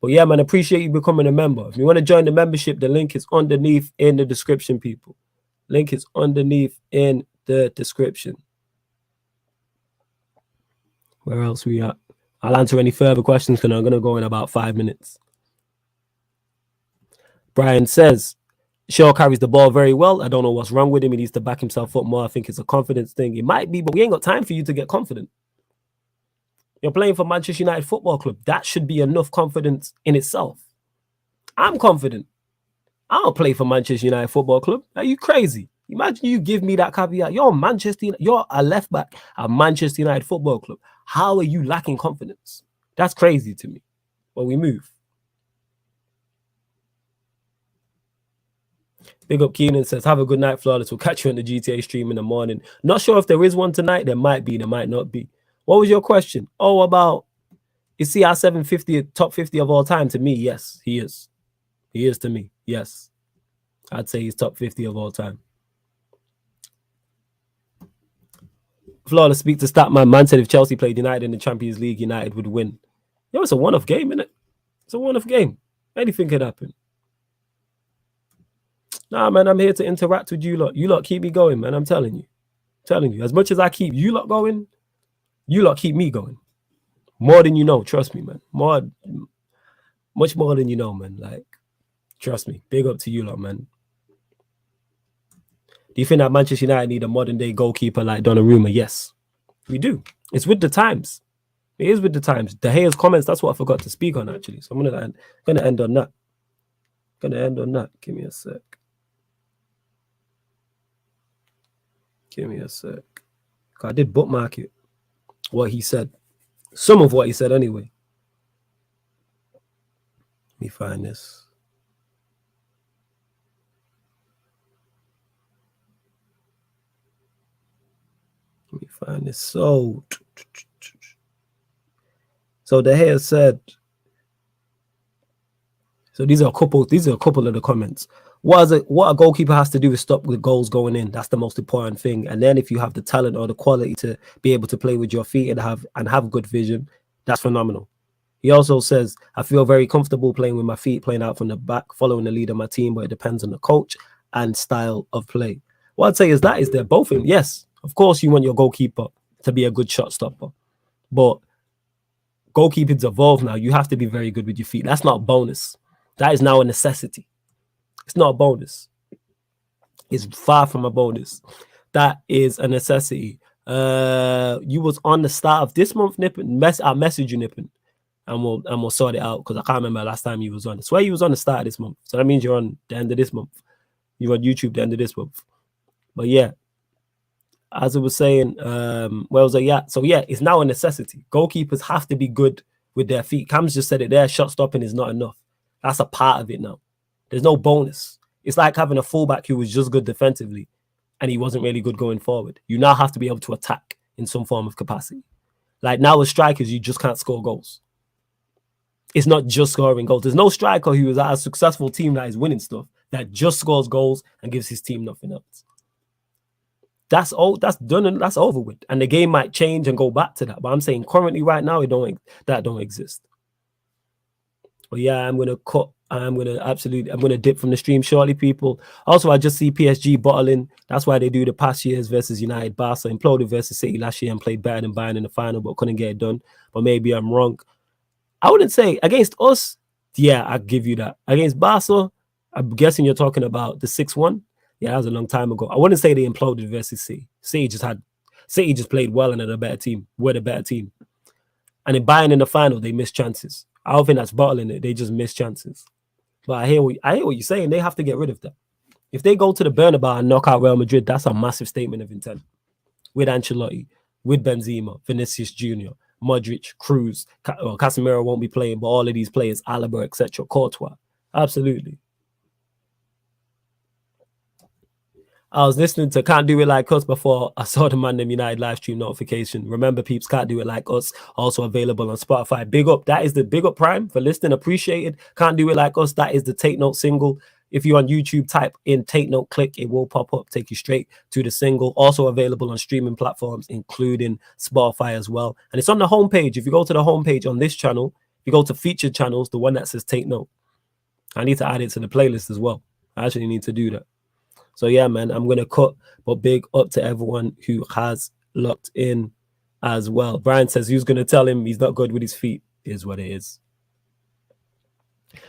But yeah, man, appreciate you becoming a member. If you want to join the membership, the link is underneath in the description, people. Link is underneath in the description. Where else we at? I'll answer any further questions because I'm going to go in about 5 minutes. Brian says, Shaw carries the ball very well. I don't know what's wrong with him. He needs to back himself up more. I think it's a confidence thing. It might be, but we ain't got time for you to get confident. You're playing for Manchester United Football Club. That should be enough confidence in itself. I'm confident. I don't play for Manchester United Football Club. Are you crazy? Imagine you give me that caveat. You're a left back at Manchester United Football Club. How are you lacking confidence? That's crazy to me. But we move. Big up Keenan says, have a good night, Flawless. We'll catch you on the GTA stream in the morning. Not sure if there is one tonight. There might be, there might not be. What was your question? Oh, about, is CR750 top 50 of all time? To me, yes, he is. He is to me, yes. I'd say he's top 50 of all time. Flawless, speak to Statman. Man said if Chelsea played United in the Champions League, United would win. Yo, it's a one-off game, isn't it? It's a one-off game. Anything could happen. Nah, man, I'm here to interact with you lot. You lot keep me going, man. I'm telling you. As much as I keep you lot going, you lot keep me going. More than you know. Trust me, man. Much more than you know, man. Like, trust me. Big up to you lot, man. Do you think that Manchester United need a modern-day goalkeeper like Donnarumma? Yes, we do. It's with the times. It is with the times. De Gea's comments, that's what I forgot to speak on, actually. So I'm gonna end on that. Give me a sec. I did bookmark it. What he said. Some of what he said, anyway. Let me find this. So De Gea said, so these are a couple of the comments. What a goalkeeper has to do is stop the goals going in. That's the most important thing. And then if you have the talent or the quality to be able to play with your feet and have good vision, that's phenomenal. He also says, I feel very comfortable playing with my feet, playing out from the back, following the lead of my team, but it depends on the coach and style of play. What I'd say is they're both in. Yes, of course you want your goalkeeper to be a good shot stopper, but goalkeeping's evolved now. You have to be very good with your feet. That's not a bonus. That is now a necessity. It's not a bonus. It's far from a bonus. That is a necessity. You was on the start of this month, Nippon. I'll message you, Nippon, and we'll sort it out because I can't remember last time you was on. I swear you was on the start of this month. So that means you're on the end of this month. You're on YouTube the end of this month. But yeah, as I was saying, so yeah, it's now a necessity. Goalkeepers have to be good with their feet. Cam's just said it there. Shot stopping is not enough. That's a part of it now. There's no bonus. It's like having a fullback who was just good defensively. and he wasn't really good going forward. You now have to be able to attack in some form of capacity. Like now as strikers, you just can't score goals. It's not just scoring goals. There's no striker who is at a successful team that is winning stuff that just scores goals and gives his team nothing else. That's all. That's done and that's over with. And the game might change and go back to that. But I'm saying currently, right now, that don't exist. But yeah, I'm gonna dip from the stream shortly, people. Also, I just see PSG bottling. That's why they do the past years versus United. Barca imploded versus City last year and played better than Bayern in the final, but couldn't get it done. But maybe I'm wrong. I wouldn't say against us. Yeah, I'd give you that. Against Barca, I'm guessing you're talking about the 6-1. Yeah, that was a long time ago. I wouldn't say they imploded versus City. City just played well and had a better team. We're the better team. And in Bayern in the final, they missed chances. I don't think that's bottling it. They just missed chances. But I hear what you're saying. They have to get rid of that. If they go to the Bernabeu and knock out Real Madrid, that's a massive statement of intent. With Ancelotti, with Benzema, Vinicius Jr., Modric, Cruz, Casemiro won't be playing, but all of these players, Alaba, etc., Courtois. Absolutely. I was listening to Can't Do It Like Us before I saw the ManDem United live stream notification. Remember, peeps, Can't Do It Like Us, also available on Spotify. Big up. That is the Big Up Prime for listening. Appreciated. Can't Do It Like Us. That is the Take Note single. If you're on YouTube, type in Take Note, click. It will pop up, take you straight to the single. Also available on streaming platforms, including Spotify as well. And it's on the homepage. If you go to the homepage on this channel, if you go to featured channels, the one that says Take Note, I need to add it to the playlist as well. I actually need to do that. So yeah, man, I'm going to cut, but big up to everyone who has locked in as well. Brian says, who's going to tell him he's not good with his feet? Is what it is.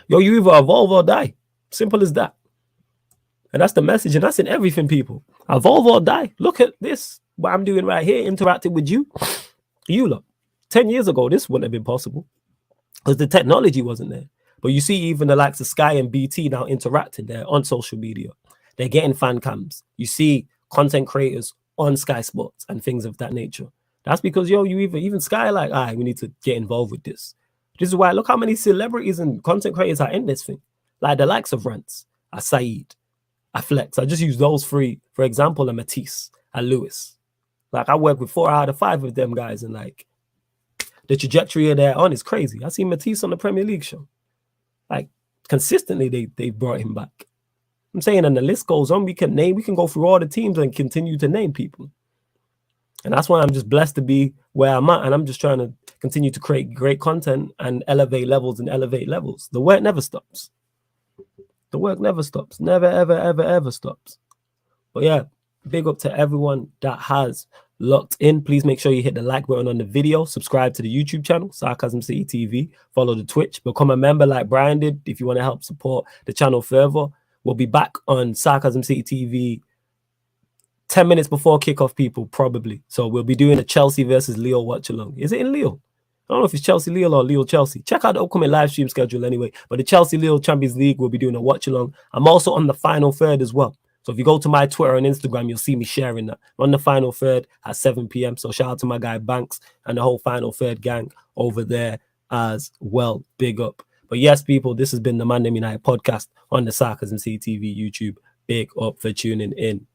Yo, you either evolve or die. Simple as that. And that's the message, and that's in everything, people. Evolve or die. Look at this, what I'm doing right here, interacting with you. You look, 10 years ago, this wouldn't have been possible because the technology wasn't there. But you see even the likes of Sky and BT now interacting there on social media. They're getting fan cams. You see content creators on Sky Sports and things of that nature. That's because, yo, you even Sky like, all right, we need to get involved with this. This is why, look how many celebrities and content creators are in this thing. Like the likes of Rants, Saeed, Flex. I just use those three, for example, and Matisse, and Lewis. Like I work with 4 out of 5 of them guys, and like the trajectory they're on is crazy. I see Matisse on the Premier League show. Like consistently, they brought him back. I'm saying, and the list goes on. We can go through all the teams and continue to name people. And that's why I'm just blessed to be where I'm at. And I'm just trying to continue to create great content and elevate levels. The work never stops. The work never stops. Never, ever, ever, ever stops. But yeah, big up to everyone that has locked in. Please make sure you hit the like button on the video. Subscribe to the YouTube channel, Sarcasm City TV. Follow the Twitch. Become a member like Brian did if you want to help support the channel further. We'll be back on Sarcasm City TV 10 minutes before kickoff, people, probably. So we'll be doing a Chelsea versus Lille watch-along. Is it in Lille? I don't know if it's Chelsea-Lille or Lille-Chelsea. Check out the upcoming live stream schedule anyway. But the Chelsea-Lille Champions League, we'll be doing a watch-along. I'm also on the final third as well. So if you go to my Twitter and Instagram, you'll see me sharing that. I'm on the final third at 7 p.m. So shout out to my guy Banks and the whole final third gang over there as well. Big up. But yes, people, this has been the ManDem United podcast on the Sarcasm CTV YouTube. Big up for tuning in.